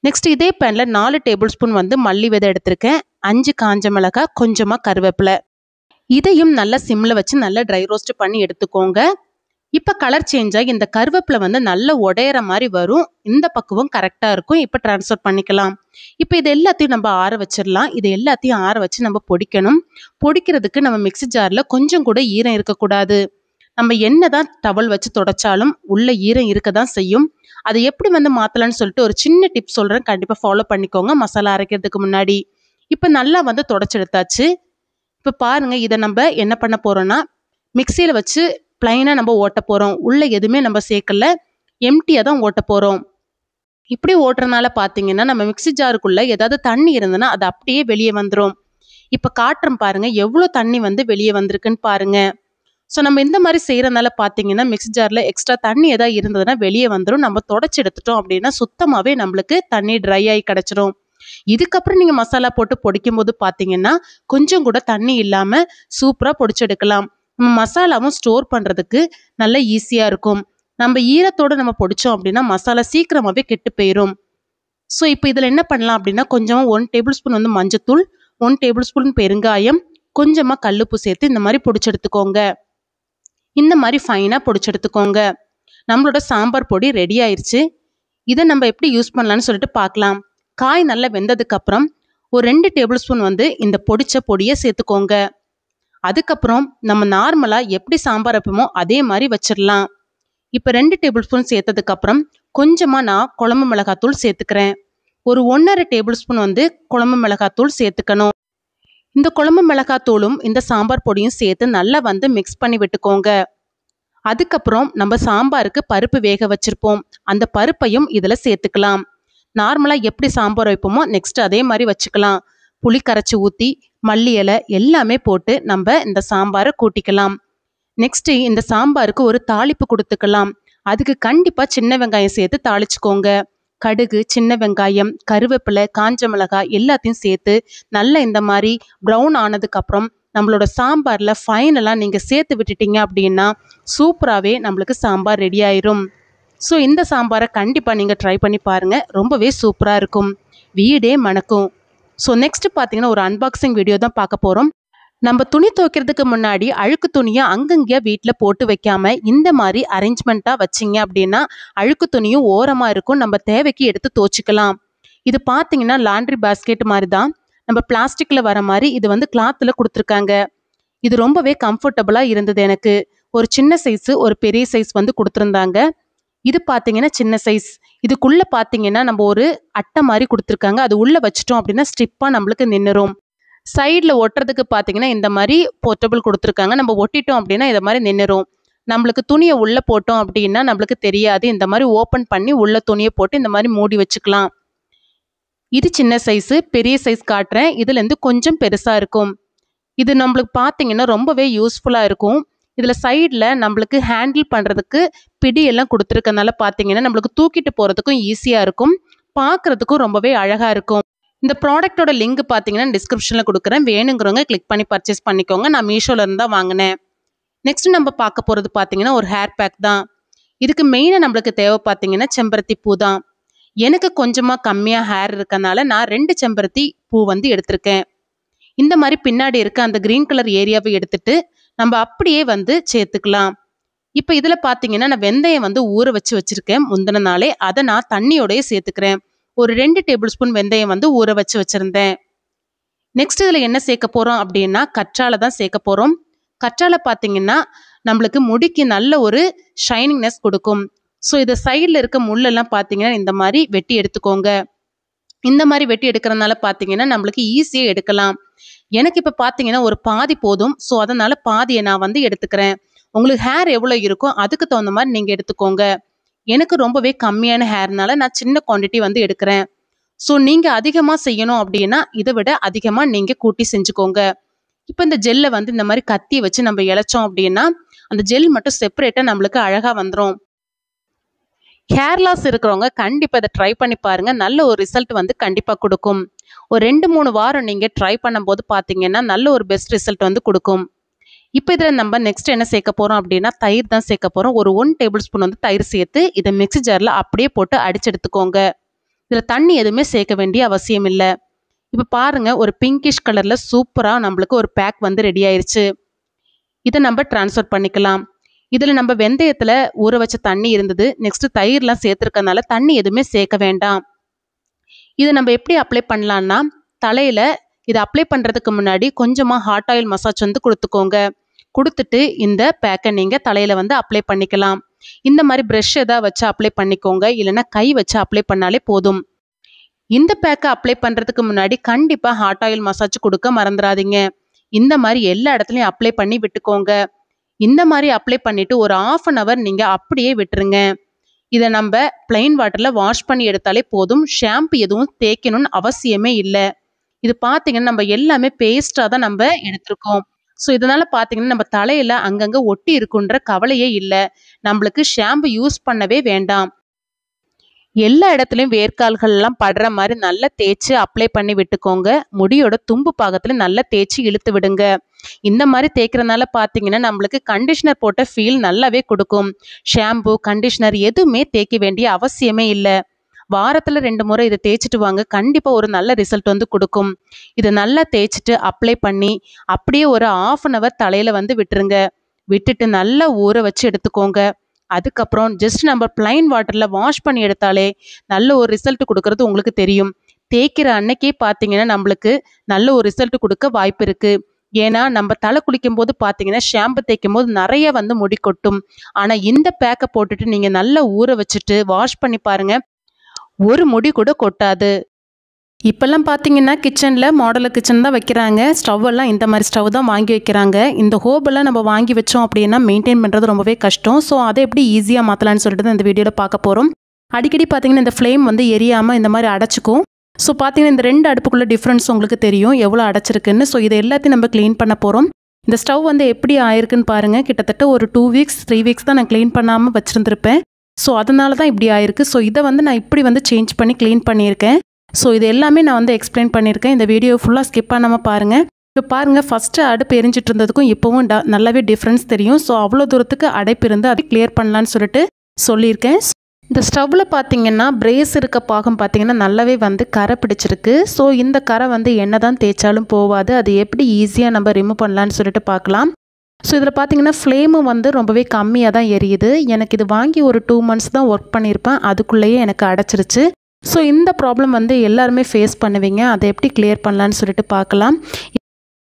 நெக்ஸ்ட் இதே பேனில் 4 டேபிள் ஸ்பூன் வந்து மல்லி விதை எடுத்திருக்கேன், 5 காஞ்ச மிளகாய், கொஞ்சமாக கருவேப்பிலை, இதையும் நல்லா சிம்மில் வச்சு நல்லா ட்ரை ரோஸ்ட் பண்ணி எடுத்துக்கோங்க. இப்போ கலர் சேஞ்ச் ஆகி இந்த கருவேப்பிலை வந்து நல்லா உடையிற மாதிரி வரும். இந்த பக்குவம் கரெக்டாக இருக்கும். இப்போ ட்ரான்ஸ்ஃபர் பண்ணிக்கலாம். இப்போ இது எல்லாத்தையும் நம்ம ஆற வச்சிடலாம். இது எல்லாத்தையும் ஆற வச்சு நம்ம பொடிக்கணும். பொடிக்கிறதுக்கு நம்ம மிக்ஸி ஜாரில் கொஞ்சம் கூட ஈரம் இருக்கக்கூடாது. நம்ம என்ன தான் டவல் வச்சு தொடச்சாலும் உள்ள ஈரம் இருக்க தான் செய்யும். அதை எப்படி வந்து மாற்றலான்னு சொல்லிட்டு ஒரு சின்ன டிப் சொல்கிறேன், கண்டிப்பாக ஃபாலோ பண்ணிக்கோங்க மசாலா அரைக்கிறதுக்கு முன்னாடி. இப்போ நல்லா வந்து தொடச்செடுத்தாச்சு. இப்போ பாருங்கள் இதை நம்ம என்ன பண்ண போகிறோன்னா மிக்சியில் வச்சு ப்ளைனாக நம்ம ஓட்ட போகிறோம். உள்ளே எதுவுமே நம்ம சேர்க்கல, எம்டியாக தான் ஓட்ட போகிறோம். இப்படி ஓட்டுறதுனால பார்த்தீங்கன்னா நம்ம மிக்ஸி ஜாருக்குள்ளே ஏதாவது தண்ணி இருந்ததுன்னா அது அப்படியே வெளியே வந்துடும். இப்போ காட்டுறோம் பாருங்கள் எவ்வளோ தண்ணி வந்து வெளியே வந்திருக்குன்னு பாருங்கள். ஸோ நம்ம இந்த மாதிரி செய்கிறதுனால பார்த்தீங்கன்னா மிக்ஸி ஜாரில் எக்ஸ்ட்ரா தண்ணி எதாவது இருந்ததுன்னா வெளியே வந்துடும். நம்ம தொடச்சி எடுத்துட்டோம் அப்படின்னா சுத்தமாகவே நம்மளுக்கு தண்ணி ட்ரை ஆகி கிடச்சிரும். இதுக்கப்புறம் நீங்கள் மசாலா போட்டு பொடிக்கும் போது பார்த்தீங்கன்னா கொஞ்சம் கூட தண்ணி இல்லாமல் சூப்பராக பொடிச்செடுக்கலாம். நம்ம மசாலாவும் ஸ்டோர் பண்ணுறதுக்கு நல்ல ஈஸியாக இருக்கும். நம்ம ஈரத்தோடு நம்ம பொடிச்சோம் அப்படின்னா மசாலா சீக்கிரமாகவே கெட்டு போயிடும். ஸோ இப்போ இதில் என்ன பண்ணலாம் அப்படின்னா கொஞ்சமாக 1 டேபிள் ஸ்பூன் வந்து மஞ்சத்தூள், 1 டேபிள் ஸ்பூன் பெருங்காயம், கொஞ்சமாக கல்லுப்பு சேர்த்து இந்த மாதிரி பொடிச்செடுத்துக்கோங்க. இந்த மாதிரி ஃபைனாக பொடிச்செடுத்துக்கோங்க. நம்மளோட சாம்பார் பொடி ரெடி ஆயிடுச்சு. இதை நம்ம எப்படி யூஸ் பண்ணலான்னு சொல்லிட்டு பார்க்கலாம். காய் நல்லா வெந்ததுக்கப்புறம் ஒரு 2 டேபிள் ஸ்பூன் வந்து இந்த பொடிச்ச பொடியை சேர்த்துக்கோங்க. அதுக்கப்புறம் நம்ம நார்மலாக எப்படி சாம்பார் வைப்போமோ அதே மாதிரி வச்சிடலாம். இப்போ 2 டேபிள் ஸ்பூன் சேர்த்ததுக்கப்புறம் கொஞ்சமாக நான் குழம்பு மிளகாத்தூள் சேர்த்துக்கிறேன். ஒரு 1½ டேபிள் ஸ்பூன் வந்து குழம்பு மிளகாத்தூள் சேர்த்துக்கணும். இந்த குழம்பு மிளகாத்தூளும் இந்த சாம்பார் பொடியும் சேர்த்து நல்லா வந்து மிக்ஸ் பண்ணி விட்டுக்கோங்க. அதுக்கப்புறம் நம்ம சாம்பாருக்கு பருப்பு வேக வச்சுருப்போம், அந்த பருப்பையும் இதில் சேர்த்துக்கலாம். நார்மலாக எப்படி சாம்பார் வைப்போமோ நெக்ஸ்ட் அதே மாதிரி வச்சுக்கலாம். புளி கரைச்சி ஊற்றி மல்லி இலை எல்லாமே போட்டு நம்ம இந்த சாம்பாரை கூட்டிக்கலாம். நெக்ஸ்ட்டு இந்த சாம்பாருக்கு ஒரு தாளிப்பு கொடுத்துக்கலாம். அதுக்கு கண்டிப்பாக சின்ன வெங்காயம் சேர்த்து தாளிச்சுக்கோங்க. கடுகு, சின்ன வெங்காயம், கருவேப்பிலை, காஞ்ச மிளகாய் எல்லாத்தையும் சேர்த்து நல்லா இந்த மாதிரி ப்ரௌன் ஆனதுக்கப்புறம் நம்மளோட சாம்பாரில் ஃபைனலாக நீங்கள் சேர்த்து விட்டுட்டீங்க அப்படின்னா சூப்பராகவே நம்மளுக்கு சாம்பார் ரெடி ஆயிரும். ஸோ இந்த சாம்பாரை கண்டிப்பாக நீங்கள் ட்ரை பண்ணி பாருங்கள், ரொம்பவே சூப்பராக இருக்கும், வீடே மணக்கும். ஸோ நெக்ஸ்ட்டு பார்த்தீங்கன்னா ஒரு அன்பாக்சிங் வீடியோ தான் பார்க்க போகிறோம். நம்ம துணி துவைக்கிறதுக்கு முன்னாடி அழுக்கு துணியை அங்கங்கேயா வீட்டில் போட்டு வைக்காம இந்த மாதிரி அரேஞ்ச்மெண்ட்டாக வச்சிங்க அப்படின்னா அழுக்கு துணியும் ஓரமாக இருக்கும், நம்ம தேவைக்கு எடுத்து துவைச்சிக்கலாம். இது பார்த்தீங்கன்னா லாண்ட்ரி பாஸ்கெட் மாதிரி தான், நம்ம பிளாஸ்டிக்கில் வர மாதிரி இது வந்து கிளாத்தில் கொடுத்துருக்காங்க. இது ரொம்பவே கம்ஃபர்டபுளாக இருந்தது எனக்கு. ஒரு சின்ன சைஸு ஒரு பெரிய சைஸ் வந்து கொடுத்துருந்தாங்க. இது பார்த்தீங்கன்னா சின்ன சைஸ். இதுக்குள்ளே பார்த்தீங்கன்னா நம்ம ஒரு அட்டை மாதிரி கொடுத்துருக்காங்க. அது உள்ளே வச்சிட்டோம் அப்படின்னா ஸ்ட்ரிப்பாக நம்மளுக்கு நின்றுரும். சைடில் ஒட்டுறதுக்கு பார்த்தீங்கன்னா இந்த மாதிரி போர்ட்டபிள் கொடுத்துருக்காங்க. நம்ம ஒட்டிட்டோம் அப்படின்னா இந்த மாதிரி நின்றுரும். நம்மளுக்கு துணியை உள்ளே போட்டோம் அப்படின்னா நம்மளுக்கு தெரியாது. இந்த மாதிரி ஓப்பன் பண்ணி உள்ள துணியை போட்டு இந்த மாதிரி மூடி வச்சுக்கலாம். இது சின்ன சைஸு. பெரிய சைஸ் காட்டுறேன். இதுலேருந்து கொஞ்சம் பெருசாக இருக்கும். இது நம்மளுக்கு பார்த்தீங்கன்னா ரொம்பவே யூஸ்ஃபுல்லாக இருக்கும். இதில் சைடில் நம்மளுக்கு ஹேண்டில் பண்ணுறதுக்கு பிடியெல்லாம் கொடுத்துருக்கனால பார்த்தீங்கன்னா நம்மளுக்கு தூக்கிட்டு போகிறதுக்கும் ஈஸியாக இருக்கும், பார்க்குறதுக்கும் ரொம்பவே அழகாக இருக்கும். இந்த ப்ராடக்ட்டோட லிங்க் பார்த்தீங்கன்னா டிஸ்கிரிப்ஷனில் கொடுக்குறேன். வேணுங்கிறவங்க கிளிக் பண்ணி பர்ச்சேஸ் பண்ணிக்கோங்க. நான் மீஷோலேருந்து தான் வாங்கினேன். நெக்ஸ்ட் நம்ம பார்க்க போகிறது பார்த்தீங்கன்னா ஒரு ஹேர் பேக் தான். இதுக்கு மெயினாக நம்மளுக்கு தேவை பார்த்தீங்கன்னா செம்பருத்தி பூ தான். எனக்கு கொஞ்சமாக கம்மியாக ஹேர் இருக்கனால நான் 2 செம்பருத்தி பூ வந்து எடுத்திருக்கேன். இந்த மாதிரி பின்னாடி இருக்க அந்த க்ரீன் கலர் ஏரியாவை எடுத்துட்டு நம்ம அப்படியே வந்து சேர்த்துக்கலாம். இப்போ இதில் பார்த்தீங்கன்னா நான் வெந்தயம் வந்து ஊற வச்சு வச்சுருக்கேன் முந்தின நாளே. அதை நான் தண்ணியோடய சேர்த்துக்கிறேன். ஒரு 2 டேபிள் ஸ்பூன் வெந்தயம் வந்து ஊற வச்சு வச்சுருந்தேன். நெக்ஸ்ட் இதில் என்ன சேர்க்க போகிறோம் அப்படின்னா கற்றாழை தான் சேர்க்க போகிறோம். கற்றாழை பார்த்தீங்கன்னா நம்மளுக்கு முடிக்கு நல்ல ஒரு ஷைனிங்னஸ் கொடுக்கும். ஸோ இதை சைடில் இருக்க முள்ளெல்லாம் பார்த்தீங்கன்னா இந்த மாதிரி வெட்டி எடுத்துக்கோங்க. இந்த மாதிரி வெட்டி எடுக்கிறதுனால பார்த்தீங்கன்னா நம்மளுக்கு ஈஸியாக எடுக்கலாம். எனக்கு இப்போ பார்த்தீங்கன்னா ஒரு பாதி போதும். ஸோ அதனால் பாதியை நான் வந்து எடுத்துக்கிறேன். உங்களுக்கு ஹேர் எவ்வளோ இருக்கோ அதுக்கு தகுந்த மாதிரி நீங்கள் எடுத்துக்கோங்க. எனக்கு ரொம்பவே கம்மியான ஹேர்னால நான் சின்ன குவான்டிட்டி வந்து எடுக்கிறேன். ஸோ நீங்கள் அதிகமாக செய்யணும் அப்படின்னா இதை விட அதிகமாக நீங்கள் கூட்டி செஞ்சுக்கோங்க. இப்போ இந்த ஜெல்லை வந்து இந்த மாதிரி கத்தி வச்சு நம்ம இழைச்சோம் அப்படின்னா அந்த ஜெல் மட்டும் செப்பரேட்டாக நம்மளுக்கு அழகாக வந்துடும். ஹேர் லாஸ் இருக்கிறவங்க கண்டிப்பாக இதை ட்ரை பண்ணி பாருங்கள். நல்ல ஒரு ரிசல்ட் வந்து கண்டிப்பாக கொடுக்கும். ஒரு 2-3 வாரம் நீங்கள் ட்ரை பண்ணும்போது பார்த்தீங்கன்னா நல்ல ஒரு பெஸ்ட் ரிசல்ட் வந்து கொடுக்கும். இப்போ இதில் நம்ம நெக்ஸ்ட் என்ன சேர்க்க போகிறோம் அப்படின்னா தயிர் தான் சேர்க்க போகிறோம். ஒரு 1 டேபிள் ஸ்பூன் வந்து தயிர் சேர்த்து இதை மிக்ஸி ஜாரில் அப்படியே போட்டு அடிச்சு எடுத்துக்கோங்க. இதில் தண்ணி எதுவுமே சேர்க்க வேண்டிய அவசியம் இல்லை. இப்போ பாருங்கள் ஒரு பிங்கிஷ் கலரில் சூப்பராக நம்மளுக்கு ஒரு பேக் வந்து ரெடி ஆயிடுச்சு. இதை நம்ம ட்ரான்ஸ்ஃபர் பண்ணிக்கலாம். இதில் நம்ம வெந்தயத்தில் ஊற வச்ச தண்ணி இருந்தது. நெக்ஸ்ட்டு தயிர்லாம் சேர்த்துருக்கனால தண்ணி எதுவுமே சேர்க்க வேண்டாம். இதை நம்ம எப்படி அப்ளை பண்ணலான்னா தலையில் இதை அப்ளை பண்ணுறதுக்கு முன்னாடி கொஞ்சமாக ஹாட் ஆயில் மசாஜ் வந்து கொடுத்துக்கோங்க. கொடுத்துட்டு இந்த பேக்கை நீங்கள் தலையில் வந்து அப்ளை பண்ணிக்கலாம். இந்த மாதிரி ப்ரஷ் எதாவது வச்சு அப்ளை பண்ணிக்கோங்க, இல்லைன்னா கை வச்சு அப்ளை பண்ணாலே போதும். இந்த பேக்கை அப்ளை பண்ணுறதுக்கு முன்னாடி கண்டிப்பாக ஹாட் ஆயில் மசாஜ் கொடுக்க மறந்துடாதீங்க. இந்த மாதிரி எல்லா இடத்துலையும் அப்ளை பண்ணி விட்டுக்கோங்க. இந்த மாதிரி அப்ளை பண்ணிவிட்டு ஒரு 1/2 an hour நீங்கள் அப்படியே விட்டுருங்க. இதை நம்ம பிளெயின் வாட்டரில் வாஷ் பண்ணி எடுத்தாலே போதும். ஷாம்பு எதுவும் தேய்க்கணும்னு அவசியமே இல்லை. இது பார்த்தீங்கன்னா நம்ம எல்லாமே பேஸ்ட்டாக தான் நம்ம எடுத்திருக்கோம். ஸோ இதனால் பார்த்தீங்கன்னா நம்ம தலையில் அங்கங்கே ஒட்டி இருக்குன்ற கவலையே இல்லை. நம்மளுக்கு ஷாம்பு யூஸ் பண்ணவே வேண்டாம். எல்லா இடத்துலையும் வேர்க்கால்கள்லாம் படுற மாதிரி நல்லா தேய்ச்சி அப்ளை பண்ணி விட்டுக்கோங்க. முடியோட தும்பு பாகத்தில் நல்லா தேய்ச்சி இழுத்து விடுங்க. இந்த மாதிரி தேய்க்கிறதுனால பார்த்தீங்கன்னா நம்மளுக்கு கண்டிஷ்னர் போட்ட ஃபீல் நல்லாவே கொடுக்கும். ஷாம்பு கண்டிஷ்னர் எதுவுமே தேய்க்க வேண்டிய அவசியமே இல்லை. வாரத்தில் 2 முறை இதை தேய்ச்சிட்டு வாங்க. கண்டிப்பாக ஒரு நல்ல ரிசல்ட் வந்து கொடுக்கும். இதை நல்லா தேய்ச்சிட்டு அப்ளை பண்ணி அப்படியே ஒரு 1/2 an hour தலையில் வந்து விட்டுருங்க. விட்டுட்டு நல்லா ஊற வச்சு எடுத்துக்கோங்க. அதுக்கப்புறம் ஜஸ்ட் நம்ம பிளைன் வாட்டரில் வாஷ் பண்ணி எடுத்தாலே நல்ல ஒரு ரிசல்ட் கொடுக்கறது உங்களுக்கு தெரியும். தேய்க்கிற அன்னைக்கே பார்த்தீங்கன்னா நம்மளுக்கு நல்ல ஒரு ரிசல்ட் கொடுக்க வாய்ப்பு இருக்குது. ஏன்னா நம்ம தலை குளிக்கும் போது பார்த்தீங்கன்னா ஷாம்பு தேய்க்கும் போது நிறைய வந்து முடி கொட்டும். ஆனால் இந்த பேக்கை போட்டுட்டு நீங்கள் நல்லா ஊற வச்சுட்டு வாஷ் பண்ணி பாருங்கள், ஒரு முடி கூட கொட்டாது. இப்போல்லாம் பார்த்தீங்கன்னா கிச்சனில் மாடலர் கிச்சன் தான் வைக்கிறாங்க. ஸ்டவ்வெல்லாம் இந்த மாதிரி ஸ்டவ் தான் வாங்கி வைக்கிறாங்க. இந்த ஹோபெல்லாம் நம்ம வாங்கி வச்சோம் அப்படின்னா மெயின்டைன் பண்ணுறது ரொம்பவே கஷ்டம். ஸோ அதை எப்படி ஈஸியாக மாற்றலான்னு சொல்லிட்டு தான் இந்த வீடியோவில் பார்க்க போகிறோம். அடிக்கடி பார்த்தீங்கன்னா இந்த ஃப்ளேம் வந்து எரியாமல் இந்த மாதிரி அடைச்சிக்கும். ஸோ பார்த்தீங்கன்னா இந்த 2 அடுப்புக்குள்ள டிஃப்ரென்ஸ் உங்களுக்கு தெரியும் எவ்வளோ அடைச்சிருக்குன்னு. ஸோ இதை எல்லாத்தையும் நம்ம க்ளீன் பண்ண போகிறோம். இந்த ஸ்டவ் வந்து எப்படி ஆயிருக்குன்னு பாருங்கள். கிட்டத்தட்ட ஒரு 2 weeks 3 weeks தான் நான் க்ளீன் பண்ணாமல் வச்சுருந்துருப்பேன். ஸோ அதனால தான் இப்படி ஆயிருக்கு. ஸோ இதை வந்து நான் இப்படி வந்து சேஞ்ச் பண்ணி க்ளீன் பண்ணியிருக்கேன். ஸோ இது எல்லாமே நான் வந்து எக்ஸ்பிளைன் பண்ணியிருக்கேன். இந்த வீடியோ ஃபுல்லாக ஸ்கிப் பண்ணாமல் பாருங்கள். இப்போ பாருங்கள் ஃபஸ்ட்டு அடுப்பு எரிஞ்சிட்டு இருந்ததுக்கும் இப்போவும் நல்லாவே டிஃப்ரென்ஸ் தெரியும். ஸோ அவ்வளோ தூரத்துக்கு அடைப்பு இருந்து அதை கிளியர் பண்ணலான்னு சொல்லிட்டு சொல்லியிருக்கேன். இந்த ஸ்டவ்வில் பார்த்தீங்கன்னா பிரேஸ் இருக்க பாகம் பார்த்தீங்கன்னா நல்லாவே வந்து கரை பிடிச்சிருக்கு. ஸோ இந்த கரை வந்து என்ன தான் தேய்ச்சாலும் போகாது. அது எப்படி ஈஸியாக நம்ம ரிமூவ் பண்ணலான்னு சொல்லிட்டு பார்க்கலாம். ஸோ இதில் பார்த்தீங்கன்னா ஃப்ளேமும் வந்து ரொம்பவே கம்மியாக தான் எரியுது. எனக்கு இது வாங்கி ஒரு 2 months தான் ஒர்க் பண்ணியிருப்பேன். அதுக்குள்ளேயே எனக்கு அடைச்சிருச்சு. ஸோ இந்த ப்ராப்ளம் வந்து எல்லாருமே ஃபேஸ் பண்ணுவீங்க. அதை எப்படி கிளியர் பண்ணலான்னு சொல்லிட்டு பார்க்கலாம்.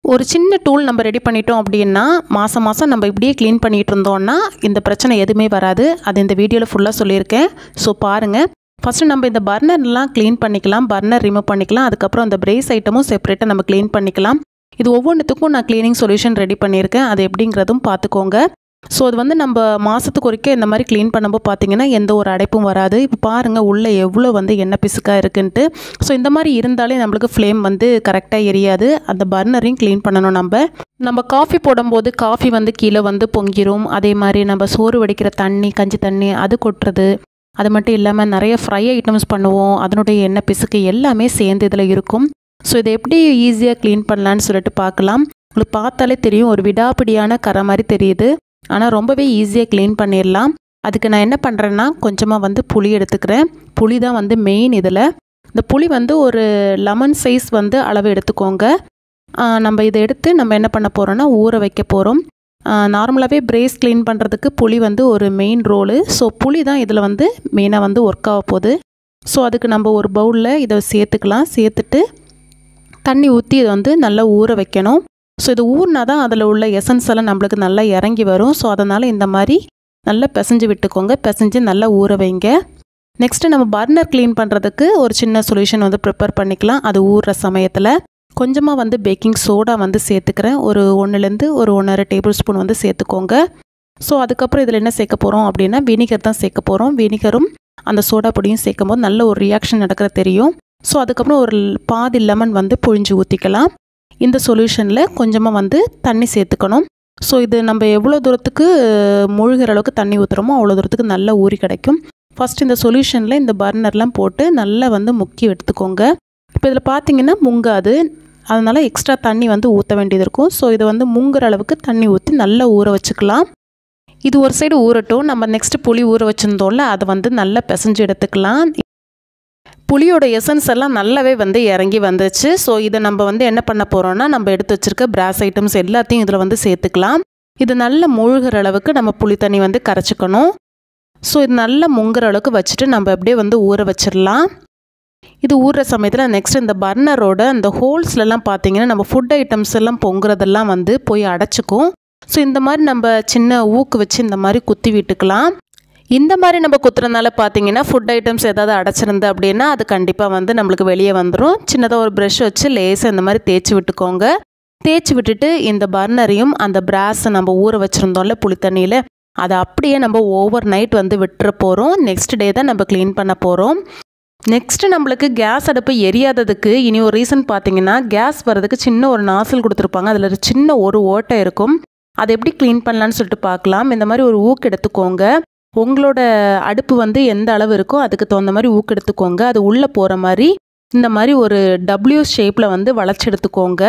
ஒரு சின்ன டூல் நம்ம ரெடி பண்ணிட்டோம் அப்படின்னா மாதம் நம்ம இப்படியே க்ளீன் பண்ணிகிட்டு இருந்தோம்னா இந்த பிரச்சனை எதுவுமே வராது. அது இந்த வீடியோவில் ஃபுல்லாக சொல்லியிருக்கேன். ஸோ பாருங்கள். ஃபஸ்ட்டு நம்ம இந்த பர்னர்லாம் க்ளீன் பண்ணிக்கலாம். பர்னர் ரிமூவ் பண்ணிக்கலாம். அதுக்கப்புறம் அந்த பிரேஸ் ஐட்டமும் செப்பரேட்டாக நம்ம க்ளீன் பண்ணிக்கலாம். இது ஒவ்வொன்றுத்துக்கும் நான் க்ளீனிங் சொல்யூஷன் ரெடி பண்ணியிருக்கேன். அது எப்படிங்கிறதும் பார்த்துக்கோங்க. ஸோ அது வந்து நம்ம மாதத்துக்கு ஒருக்க இந்த மாதிரி க்ளீன் பண்ணும்போது பார்த்தீங்கன்னா எந்த ஒரு அடைப்பும் வராது. இப்போ பாருங்கள் உள்ளே எவ்வளோ வந்து எண்ணெய் பிசுக்காக இருக்குன்ட்டு. ஸோ இந்த மாதிரி இருந்தாலே நம்மளுக்கு ஃப்ளேம் வந்து கரெக்டாக எரியாது. அந்த பர்னரையும் க்ளீன் பண்ணணும். நம்ம காஃபி போடும்போது காஃபி வந்து கீழே வந்து பொங்கிரும். அதே மாதிரி நம்ம சோறு வடிக்கிற தண்ணி, கஞ்சி தண்ணி அது கொட்டுறது. அது மட்டும் இல்லாமல் நிறைய ஃப்ரை ஐட்டம்ஸ் பண்ணுவோம். அதனுடைய எண்ணெய் பிசுக்கு எல்லாமே சேர்ந்து இதில் இருக்கும். ஸோ இதை எப்படி ஈஸியாக க்ளீன் பண்ணலான்னு சொல்லிட்டு பார்க்கலாம். உங்களுக்கு பார்த்தாலே தெரியும் ஒரு விடாப்பிடியான கரை மாதிரி தெரியுது. ஆனால் ரொம்பவே ஈஸியாக க்ளீன் பண்ணிடலாம். அதுக்கு நான் என்ன பண்ணுறேன்னா கொஞ்சமாக வந்து புளி எடுத்துக்கிறேன். புளி தான் வந்து மெயின் இதில். இந்த புளி வந்து ஒரு லெமன் சைஸ் வந்து அளவு எடுத்துக்கோங்க. நம்ம இதை எடுத்து நம்ம என்ன பண்ண போகிறோன்னா ஊற வைக்க போகிறோம். நார்மலாகவே பிரேஸ் க்ளீன் பண்ணுறதுக்கு புளி வந்து ஒரு மெயின் ரோலு. ஸோ புளி தான் இதில் வந்து மெயினாக வந்து ஒர்க் ஆக போகுது. ஸோ அதுக்கு நம்ம ஒரு பவுலில் இதை சேர்த்துக்கலாம். சேர்த்துட்டு தண்ணி ஊற்றி இதை வந்து நல்லா ஊற வைக்கணும். ஸோ இது ஊறினா தான் அதில் உள்ள எசன்ஸ் எல்லாம் நம்மளுக்கு நல்லா இறங்கி வரும். ஸோ அதனால் இந்த மாதிரி நல்லா பிசைஞ்சு விட்டுக்கோங்க. பிசைஞ்சு நல்லா ஊற வைங்க. நெக்ஸ்ட்டு நம்ம பர்னர் க்ளீன் பண்ணுறதுக்கு ஒரு சின்ன சொல்யூஷன் வந்து ப்ரிப்பேர் பண்ணிக்கலாம். அது ஊறுற சமயத்தில் கொஞ்சமாக வந்து பேக்கிங் சோடா வந்து சேர்த்துக்கிறேன். ஒரு 1லேருந்து ஒரு 1.5 டேபிள் ஸ்பூன் வந்து சேர்த்துக்கோங்க. ஸோ அதுக்கப்புறம் இதில் என்ன சேர்க்க போகிறோம் அப்படின்னா வினிகர் தான் சேர்க்க போகிறோம். வினிகரும் அந்த சோடா பொடியும் சேர்க்கும் போது நல்ல ஒரு ரியாக்ஷன் நடக்கிற தெரியும். ஸோ அதுக்கப்புறம் ஒரு பாதி லெமன் வந்து புழிஞ்சு ஊற்றிக்கலாம். இந்த சொல்யூஷனில் கொஞ்சமாக வந்து தண்ணி சேர்த்துக்கணும். ஸோ இது நம்ம எவ்வளோ தூரத்துக்கு மூழ்கிற அளவுக்கு தண்ணி ஊற்றுறோமோ அவ்வளோ தூரத்துக்கு நல்லா ஊறி கிடைக்கும். ஃபஸ்ட் இந்த சொல்யூஷனில் இந்த பர்னர்லாம் போட்டு நல்லா வந்து முக்கி எடுத்துக்கோங்க. இப்போ இதில் பார்த்தீங்கன்னா முங்காது. அதனால் எக்ஸ்ட்ரா தண்ணி வந்து ஊற்ற வேண்டியது இருக்கும். ஸோ இதை வந்து முங்குற அளவுக்கு தண்ணி ஊற்றி நல்லா ஊற வச்சுக்கலாம். இது ஒரு சைடு ஊறட்டும். நம்ம நெக்ஸ்ட்டு புளி ஊற வச்சுருந்தோம்ல அதை வந்து நல்லா பிசைஞ்சு எடுத்துக்கலாம். புளியோட எசன்ஸ் எல்லாம் நல்லாவே வந்து இறங்கி வந்துச்சு. ஸோ இதை நம்ம வந்து என்ன பண்ண போகிறோன்னா நம்ம எடுத்து வச்சுருக்க பிராஸ் ஐட்டம்ஸ் எல்லாத்தையும் இதில் வந்து சேர்த்துக்கலாம். இது நல்லா மூழ்கிற அளவுக்கு நம்ம புளி தண்ணி வந்து கரைச்சிக்கணும். ஸோ இது நல்லா முங்குற அளவுக்கு வச்சுட்டு நம்ம அப்படியே வந்து ஊற வச்சிடலாம். இது ஊறுற சமயத்தில் நெக்ஸ்ட் இந்த பர்னரோட அந்த ஹோல்ஸ்லலாம் பார்த்தீங்கன்னா நம்ம ஃபுட் ஐட்டம்ஸ் எல்லாம் பொங்குறதெல்லாம் வந்து போய் அடைச்சிக்கும். ஸோ இந்த மாதிரி நம்ம சின்ன ஊக்கு வச்சு இந்த மாதிரி குத்தி விட்டுக்கலாம். இந்த மாதிரி நம்ம குத்துறதுனால பார்த்தீங்கன்னா ஃபுட் ஐட்டம்ஸ் ஏதாவது அடைச்சிருந்து அப்படின்னா அது கண்டிப்பாக வந்து நம்மளுக்கு வெளியே வந்துடும். சின்னதாக ஒரு ப்ரஷ் வச்சு லேசாக இந்த மாதிரி தேய்ச்சி விட்டுக்கோங்க. தேய்ச்சி விட்டுட்டு இந்த பர்னரையும் அந்த பிராஸை நம்ம ஊற வச்சுருந்தோம்ல புளி தண்ணியில் அதை அப்படியே நம்ம ஓவர் நைட் வந்து விட்டுற போகிறோம். நெக்ஸ்ட் டே தான் நம்ம க்ளீன் பண்ண போகிறோம். நெக்ஸ்ட்டு நம்மளுக்கு கேஸ் அடுப்பு எரியாததுக்கு இனி ஒரு ரீசன் பார்த்தீங்கன்னா கேஸ் வர்றதுக்கு சின்ன ஒரு நாசில் கொடுத்துருப்பாங்க. அதில் ஒரு சின்ன ஒரு ஓட்டை இருக்கும். அதை எப்படி க்ளீன் பண்ணலான்னு சொல்லிட்டு பார்க்கலாம். இந்த மாதிரி ஒரு ஊக்கு எடுத்துக்கோங்க. உங்களோட அடுப்பு வந்து எந்த அளவு இருக்கோ அதுக்கு தகுந்த மாதிரி ஊக்கு எடுத்துக்கோங்க. அது உள்ளே போகிற மாதிரி இந்த மாதிரி ஒரு W ஷேப்பில் வந்து வளைச்சி எடுத்துக்கோங்க.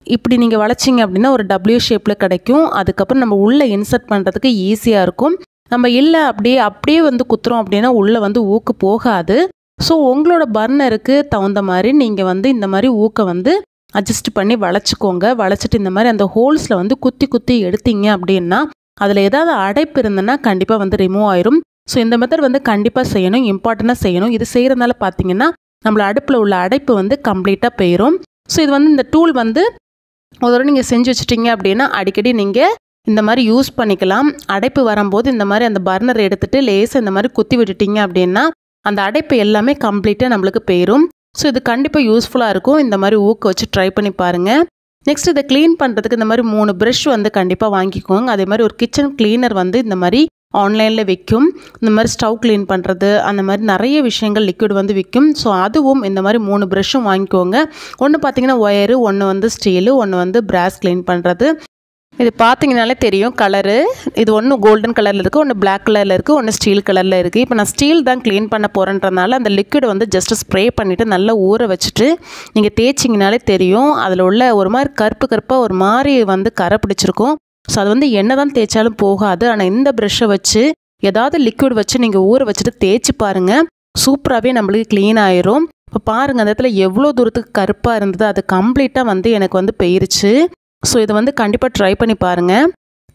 இப்படி நீங்கள் வளைச்சிங்க அப்படின்னா ஒரு W ஷேப்பில் கிடைக்கும். அதுக்கப்புறம் நம்ம உள்ளே இன்சர்ட் பண்ணுறதுக்கு ஈஸியாக இருக்கும். நம்ம இல்லை அப்படியே வந்து குத்துறோம் அப்படின்னா உள்ளே வந்து ஊக்கு போகாது. ஸோ உங்களோட பர்னருக்கு தகுந்த மாதிரி நீங்கள் வந்து இந்த மாதிரி ஊக்கை வந்து அட்ஜஸ்ட் பண்ணி வளைச்சிக்கோங்க. வளைச்சிட்டு இந்த மாதிரி அந்த ஹோல்ஸில் வந்து குத்தி எடுத்தீங்க அப்படின்னா அதில் ஏதாவது அடைப்பு இருந்ததுன்னா கண்டிப்பாக வந்து ரிமூவ் ஆயிரும். ஸோ இந்த மெத்தட் வந்து கண்டிப்பாக செய்யணும். இம்பார்ட்டண்ட்டாக செய்யணும். இது செய்கிறதுனால பார்த்தீங்கன்னா நம்மள அடுப்பில் உள்ள அடைப்பு வந்து கம்ப்ளீட்டாக போயிடும். ஸோ இது வந்து இந்த டூல் வந்து ஒரு தடவை நீங்கள் செஞ்சு வச்சுட்டீங்க அப்படின்னா அடிக்கடி நீங்கள் இந்த மாதிரி யூஸ் பண்ணிக்கலாம். அடைப்பு வரும்போது இந்த மாதிரி அந்த பர்னர் எடுத்துகிட்டு லேசாக இந்த மாதிரி குத்தி விட்டுட்டீங்க அப்படின்னா அந்த அடைப்பு எல்லாமே கம்ப்ளீட்டாக நம்மளுக்கு போயிடும். ஸோ இது கண்டிப்பாக யூஸ்ஃபுல்லாக இருக்கும். இந்த மாதிரி ஊக்க வச்சு ட்ரை பண்ணி பாருங்கள். நெக்ஸ்ட் இதை க்ளீன் பண்ணுறதுக்கு இந்த மாதிரி 3 ப்ரஷ் வந்து கண்டிப்பாக வாங்கிக்கோங்க. அதே மாதிரி ஒரு கிச்சன் கிளீனர் வந்து இந்த மாதிரி ஆன்லைனில் விற்கும். இந்த மாதிரி ஸ்டவ் க்ளீன் பண்ணுறது அந்த மாதிரி நிறைய விஷயங்கள் லிக்விட் வந்து விற்கும். ஸோ அதுவும் இந்த மாதிரி 3 ப்ரஷ்ஷும் வாங்கிக்கோங்க. ஒன்று பார்த்தீங்கன்னா ஒயரு, ஒன்று வந்து ஸ்டீலு, ஒன்று வந்து பிராஸ் க்ளீன் பண்ணுறது. இது பார்த்தீங்கனாலே தெரியும் கலரு. இது ஒன்று கோல்டன் கலரில் இருக்குது, ஒன்று பிளாக் கலரில் இருக்குது, ஒன்று ஸ்டீல் கலரில் இருக்குது. இப்போ நான் ஸ்டீல் தான் க்ளீன் பண்ண போகிறேன்றனால அந்த லிக்விடை வந்து ஜஸ்ட்டு ஸ்ப்ரே பண்ணிவிட்டு நல்லா ஊற வச்சுட்டு நீங்கள் தேய்ச்சிங்கனாலே தெரியும். அதில் உள்ள ஒரு மாதிரி கருப்பாக ஒரு மாதிரி வந்து கரை பிடிச்சிருக்கும். ஸோ அது வந்து என்ன தான் தேய்ச்சாலும் போகாது. ஆனால் இந்த ப்ரெஷ்ஷை வச்சு ஏதாவது லிக்விட் வச்சு நீங்கள் ஊற வச்சுட்டு தேய்ச்சி பாருங்கள், சூப்பராகவே நம்மளுக்கு க்ளீன் ஆயிரும். இப்போ பாருங்கள், அந்த இடத்துல எவ்வளோ தூரத்துக்கு கருப்பாக இருந்தது அது கம்ப்ளீட்டாக வந்து எனக்கு வந்து போயிருச்சு. ஸோ இதை வந்து கண்டிப்பாக ட்ரை பண்ணி பாருங்கள்.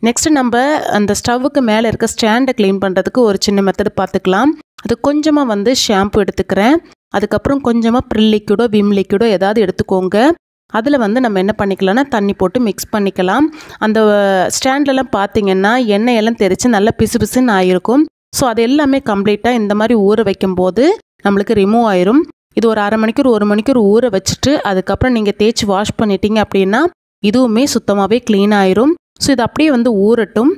நெக்ஸ்ட்டு நம்ம அந்த ஸ்டவ்வுக்கு மேலே இருக்க ஸ்டாண்டை க்ளீன் பண்ணுறதுக்கு ஒரு சின்ன மெத்தட் பார்த்துக்கலாம். அது கொஞ்சமாக வந்து ஷாம்பு எடுத்துக்கிறேன். அதுக்கப்புறம் கொஞ்சமாக ப்ரில் லிக்விடோ விம் லிக்விடோ ஏதாவது எடுத்துக்கோங்க. அதில் வந்து நம்ம என்ன பண்ணிக்கலாம்னா தண்ணி போட்டு மிக்ஸ் பண்ணிக்கலாம். அந்த ஸ்டாண்ட்லலாம் பார்த்திங்கன்னா எண்ணெயெல்லாம் தெரித்து நல்லா பிசு பிசுன்னு ஆகிருக்கும். ஸோ அது எல்லாமே கம்ப்ளீட்டாக இந்த மாதிரி ஊற வைக்கும்போது நம்மளுக்கு ரிமூவ் ஆயிரும். இது ஒரு அரை மணிக்கூர் 1 மணிக்கூர் ஊற வச்சுட்டு அதுக்கப்புறம் நீங்கள் தேய்ச்சி வாஷ் பண்ணிட்டீங்க அப்படின்னா இதுவுமே சுத்தமாகவே க்ளீன் ஆயிரும். ஸோ இது அப்படியே வந்து ஊறட்டும்.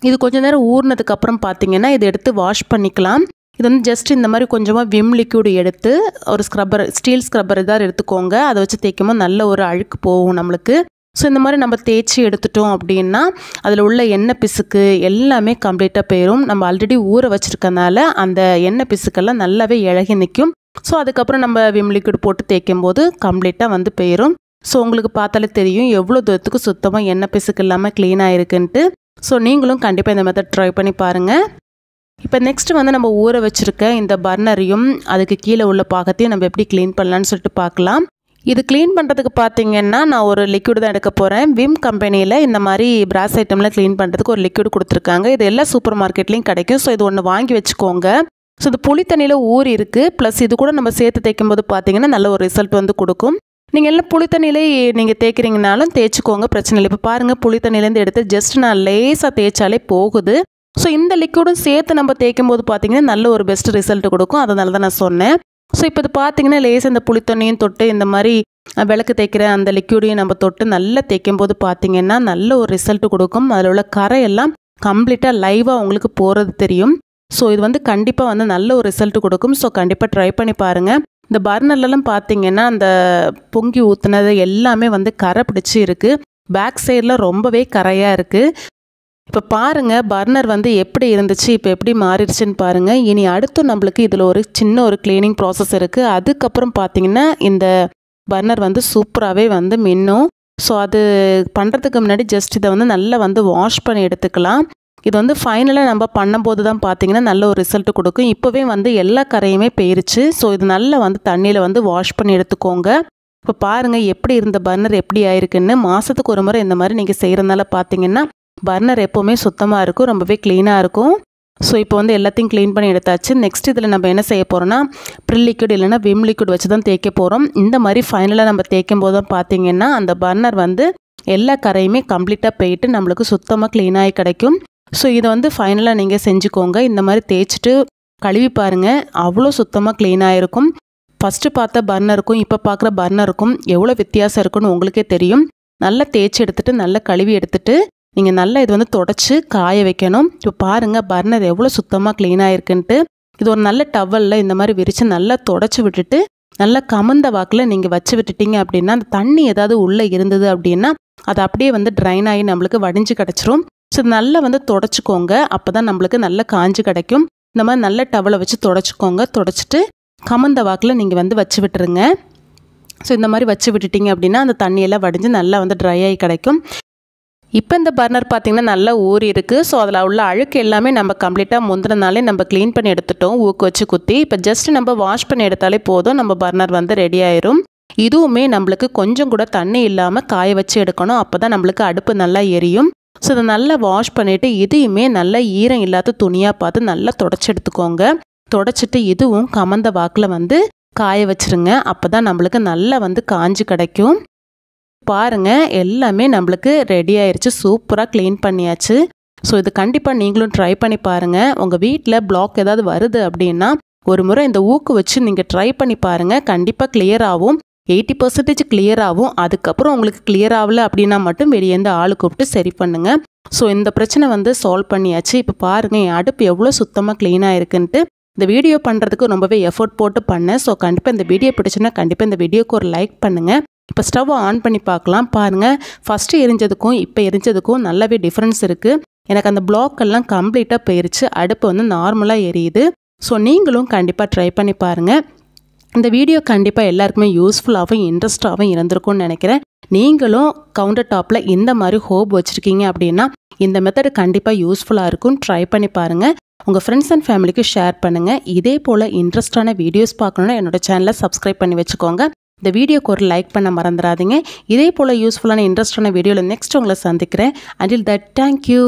இது கொஞ்சம் நேரம் ஊறினதுக்கப்புறம் பார்த்திங்கன்னா இதை எடுத்து வாஷ் பண்ணிக்கலாம். இது வந்து ஜஸ்ட் இந்த மாதிரி கொஞ்சமாக விம் லிக்விட் எடுத்து ஒரு ஸ்க்ரப்பர், ஸ்டீல் ஸ்க்ரப்பர் ஏதாவது எடுத்துக்கோங்க. அதை வச்சு தேய்க்கும்போது நல்ல ஒரு அழுக்கு போகும் நம்மளுக்கு. ஸோ இந்த மாதிரி நம்ம தேய்ச்சி எடுத்துட்டோம் அப்படின்னா அதில் உள்ள எண்ணெய் பிசுக்கு எல்லாமே கம்ப்ளீட்டாக போயிடும். நம்ம ஆல்ரெடி ஊற வச்சுருக்கனால அந்த எண்ணெய் பிசுக்கெல்லாம் நல்லாவே இழகி நிற்கும். ஸோ அதுக்கப்புறம் நம்ம விம் லிக்விட் போட்டு தேய்க்கும் போது கம்ப்ளீட்டாக வந்து போயிடும். ஸோ உங்களுக்கு பார்த்தாலே தெரியும் எவ்வளோ தூரத்துக்கு சுத்தமாக எண்ணெய் பிசுக்கு இல்லாமல் க்ளீன் ஆகிருக்குன்ட்டு. ஸோ நீங்களும் கண்டிப்பாக இந்த மெத்தட் ட்ரை பண்ணி பாருங்கள். இப்போ நெக்ஸ்ட்டு வந்து நம்ம ஊற வச்சுருக்க இந்த பர்னரையும் அதுக்கு கீழே உள்ள பாகத்தையும் நம்ம எப்படி க்ளீன் பண்ணலான்னு சொல்லிட்டு பார்க்கலாம். இது க்ளீன் பண்ணுறதுக்கு பார்த்திங்கன்னா நான் ஒரு லிக்விட் தான் எடுக்க போகிறேன். விம் கம்பெனியில் இந்த மாதிரி பிராஸ் ஐட்டமில் க்ளீன் பண்ணுறதுக்கு ஒரு லிக்விட் கொடுத்துருக்காங்க. இது எல்லா சூப்பர் மார்க்கெட்லேயும் கிடைக்கும். ஸோ இது ஒன்று வாங்கி வச்சுக்கோங்க. ஸோ இது புளி தண்ணியில் ஊறி இருக்குது. ப்ளஸ் இது கூட நம்ம சேர்த்து தேய்க்கும் போது பார்த்திங்கன்னா நல்ல ஒரு ரிசல்ட் வந்து கொடுக்கும். நீங்கள் எல்லாம் புளி தண்ணியிலே நீங்கள் தேய்க்கிறீங்கனாலும் தேய்ச்சிக்கோங்க, பிரச்சனை இல்லை. இப்போ பாருங்கள், புளி தண்ணியிலேருந்து எடுத்து ஜஸ்ட் நான் லேசாக தேய்ச்சாலே போகுது. ஸோ இந்த லிக்விடும் சேர்த்து நம்ம தேய்க்கும் போது பார்த்திங்கன்னா நல்ல ஒரு பெஸ்ட் ரிசல்ட் கொடுக்கும். அதனால தான் நான் சொன்னேன். ஸோ இப்போ இது பார்த்திங்கன்னா லேசாக இந்த புளி தண்ணியும் தொட்டு இந்த மாதிரி விளக்கு தேய்க்கிற அந்த லிக்விடையும் நம்ம தொட்டு நல்லா தேய்க்கும் போது பார்த்திங்கன்னா நல்ல ஒரு ரிசல்ட் கொடுக்கும். அதில் உள்ள கரையெல்லாம் கம்ப்ளீட்டாக லைவாக உங்களுக்கு போகிறது தெரியும். ஸோ இது வந்து கண்டிப்பாக வந்து நல்ல ஒரு ரிசல்ட் கொடுக்கும். ஸோ கண்டிப்பாக ட்ரை பண்ணி பாருங்கள். இந்த பர்னர்லலாம் பார்த்திங்கன்னா அந்த பொங்கி ஊற்றுனது எல்லாமே வந்து கரை பிடிச்சி இருக்குது. பேக் சைடில் ரொம்பவே கரையாக இருக்குது. இப்போ பாருங்கள் பர்னர் வந்து எப்படி இருந்துச்சு, இப்போ எப்படி மாறிடுச்சுன்னு பாருங்கள். இனி அடுத்து நம்மளுக்கு இதில் ஒரு சின்ன ஒரு க்ளீனிங் ப்ராசஸ் இருக்குது. அதுக்கப்புறம் பார்த்திங்கன்னா இந்த பர்னர் வந்து சூப்பராகவே வந்து மின்னும். ஸோ அது பண்ணுறதுக்கு முன்னாடி ஜஸ்ட் இதை வந்து நல்லா வந்து வாஷ் பண்ணி எடுத்துக்கலாம். இது வந்து ஃபைனலாக நம்ம பண்ணும்போது தான் பார்த்திங்கன்னா நல்ல ஒரு ரிசல்ட் கொடுக்கும். இப்போவே வந்து எல்லா கரையுமே போயிருச்சு. ஸோ இது நல்லா வந்து தண்ணியில் வந்து வாஷ் பண்ணி எடுத்துக்கோங்க. இப்போ பாருங்கள் எப்படி இருந்த பர்னர் எப்படி ஆயிருக்குன்னு. மாதத்துக்கு ஒரு முறை இந்த மாதிரி நீங்கள் செய்கிறதுனால பார்த்திங்கன்னா பர்னர் எப்போவுமே சுத்தமாக இருக்கும், ரொம்பவே க்ளீனாக இருக்கும். ஸோ இப்போ வந்து எல்லாத்தையும் க்ளீன் பண்ணி எடுத்தாச்சு. நெக்ஸ்ட் இதில் நம்ம என்ன செய்ய போகிறோம்னா ப்ரில் லிக்விட் இல்லைனா விம் லிக்விட் வச்சு தான் தேய்க்க போகிறோம். இந்த மாதிரி ஃபைனலாக நம்ம தேய்க்கும் போது தான் பார்த்திங்கன்னா அந்த பர்னர் வந்து எல்லா கரையுமே கம்ப்ளீட்டாக போயிட்டு நம்மளுக்கு சுத்தமாக க்ளீனாகி கிடைக்கும். ஸோ இதை வந்து ஃபைனலாக நீங்கள் செஞ்சுக்கோங்க. இந்த மாதிரி தேய்ச்சிட்டு கழுவி பாருங்கள், அவ்வளோ சுத்தமாக க்ளீனாக இருக்கும். ஃபஸ்ட்டு பார்த்த பர்னருக்கும் இப்போ பார்க்குற பர்னருக்கும் எவ்வளோ வித்தியாசம் இருக்குன்னு உங்களுக்கே தெரியும். நல்லா தேய்ச்சி எடுத்துகிட்டு நல்லா கழுவி எடுத்துகிட்டு நீங்கள் நல்லா இது வந்து தொடச்சி காய வைக்கணும். இப்போ பாருங்கள் பர்னர் எவ்வளோ சுத்தமாக க்ளீனாக இருக்குன்ட்டு. இது ஒரு நல்ல டவலில் இந்த மாதிரி விரித்து நல்லா தொடச்சி விட்டுட்டு நல்லா கமந்த வாக்கில் நீங்கள் வச்சு விட்டுட்டீங்க அப்படின்னா அந்த தண்ணி ஏதாவது உள்ளே இருந்தது அப்படின்னா அது அப்படியே வந்து ட்ரைன் ஆகி நம்மளுக்கு வடிஞ்சு கிடச்சிரும். ஸோ இது நல்லா வந்து தொடச்சிக்கோங்க, அப்போ தான் நம்மளுக்கு நல்லா காஞ்சு கிடைக்கும். இந்த மாதிரி நல்ல டவலை வச்சு தொடச்சிக்கோங்க. தொடச்சிட்டு கமந்த வாக்கில் நீங்கள் வந்து வச்சு விட்டுருங்க. ஸோ இந்த மாதிரி வச்சு விட்டுட்டிங்க அப்படின்னா அந்த தண்ணியெல்லாம் வடிஞ்சு நல்லா வந்து ட்ரை ஆகி கிடைக்கும். இப்போ இந்த பர்னர் பார்த்திங்கன்னா நல்லா ஊறி இருக்குது. ஸோ அதில் உள்ள அழுக்கு எல்லாமே நம்ம கம்ப்ளீட்டாக முந்தின நாளே நம்ம க்ளீன் பண்ணி எடுத்துட்டோம் ஊக்கு வச்சு குத்தி. இப்போ ஜஸ்ட் நம்ம வாஷ் பண்ணி எடுத்தாலே போதும், நம்ம பர்னர் வந்து ரெடி ஆயிரும். இதுவுமே நம்மளுக்கு கொஞ்சம் கூட தண்ணி இல்லாமல் காய வச்சு எடுக்கணும், அப்போ தான் நம்மளுக்கு அடுப்பு நல்லா எரியும். ஸோ இதை நல்லா வாஷ் பண்ணிவிட்டு இதையுமே நல்லா ஈரம் இல்லாத துணியாக பார்த்து நல்லா தொடச்சி எடுத்துக்கோங்க. தொடச்சிட்டு இதுவும் கமந்த வாக்கில் வந்து காய வச்சுருங்க, அப்போ தான் நம்மளுக்கு நல்லா வந்து காஞ்சு கிடைக்கும். பாருங்கள் எல்லாமே நம்மளுக்கு ரெடி ஆயிடுச்சு, சூப்பராக க்ளீன் பண்ணியாச்சு. ஸோ இது கண்டிப்பாக நீங்களும் ட்ரை பண்ணி பாருங்கள். உங்கள் வீட்டில் பிளாக் ஏதாவது வருது அப்படின்னா ஒரு முறை இந்த ஊக்கு வச்சு நீங்கள் ட்ரை பண்ணி பாருங்கள், கண்டிப்பாக கிளியர் ஆகும். 80% கிளியர் ஆகும். அதுக்கப்புறம் உங்களுக்கு கிளியர் ஆகலை அப்படின்னா மட்டும் வெளியேந்து ஆள் கூப்பிட்டு சரி பண்ணுங்கள். ஸோ இந்த பிரச்சனை வந்து சால்வ் பண்ணியாச்சு. இப்போ பாருங்கள் என் அடுப்பு எவ்வளோ சுத்தமாக க்ளீனாக இருக்குன்ட்டு. இந்த வீடியோ பண்ணுறதுக்கு ரொம்பவே எஃபோர்ட் போட்டு பண்ணேன். ஸோ கண்டிப்பாக இந்த வீடியோ பிடிச்சுன்னா கண்டிப்பாக இந்த வீடியோக்கு ஒரு லைக் பண்ணுங்கள். இப்போ ஸ்டவ்வை ஆன் பண்ணி பார்க்கலாம். பாருங்கள் ஃபஸ்ட்டு எரிஞ்சதுக்கும் இப்போ எரிஞ்சதுக்கும் நல்லாவே டிஃப்ரென்ஸ் இருக்குது. எனக்கு அந்த பிளாக்கெல்லாம் கம்ப்ளீட்டாக போயிருச்சு, அடுப்பு வந்து நார்மலாக எரியுது. ஸோ நீங்களும் கண்டிப்பாக ட்ரை பண்ணி பாருங்கள். இந்த வீடியோ கண்டிப்பாக எல்லாருக்குமே யூஸ்ஃபுல்லாகவும் இன்ட்ரெஸ்டாகவும் இருந்திருக்கும்னு நினைக்கிறேன். நீங்களும் கவுண்டர் டாப்பில் இந்த மாதிரி ஹோப் வச்சுருக்கீங்க அப்படின்னா இந்த மெத்தட் கண்டிப்பாக யூஸ்ஃபுல்லாக இருக்கும். ட்ரை பண்ணி பாருங்கள். உங்கள் ஃப்ரெண்ட்ஸ் அண்ட் ஃபேமிலிக்கு ஷேர் பண்ணுங்கள். இதே போல் இன்ட்ரெஸ்டான வீடியோஸ் பார்க்கணுன்னா என்னோட சேனலை சப்ஸ்கிரைப் பண்ணி வச்சுக்கோங்க. இந்த வீடியோக்கு ஒரு லைக் பண்ண மறந்துடாதீங்க. இதே போல் யூஸ்ஃபுல்லான இன்ட்ரெஸ்டான வீடியோவில் நெக்ஸ்ட் உங்களை சந்திக்கிறேன். Until that, thank you.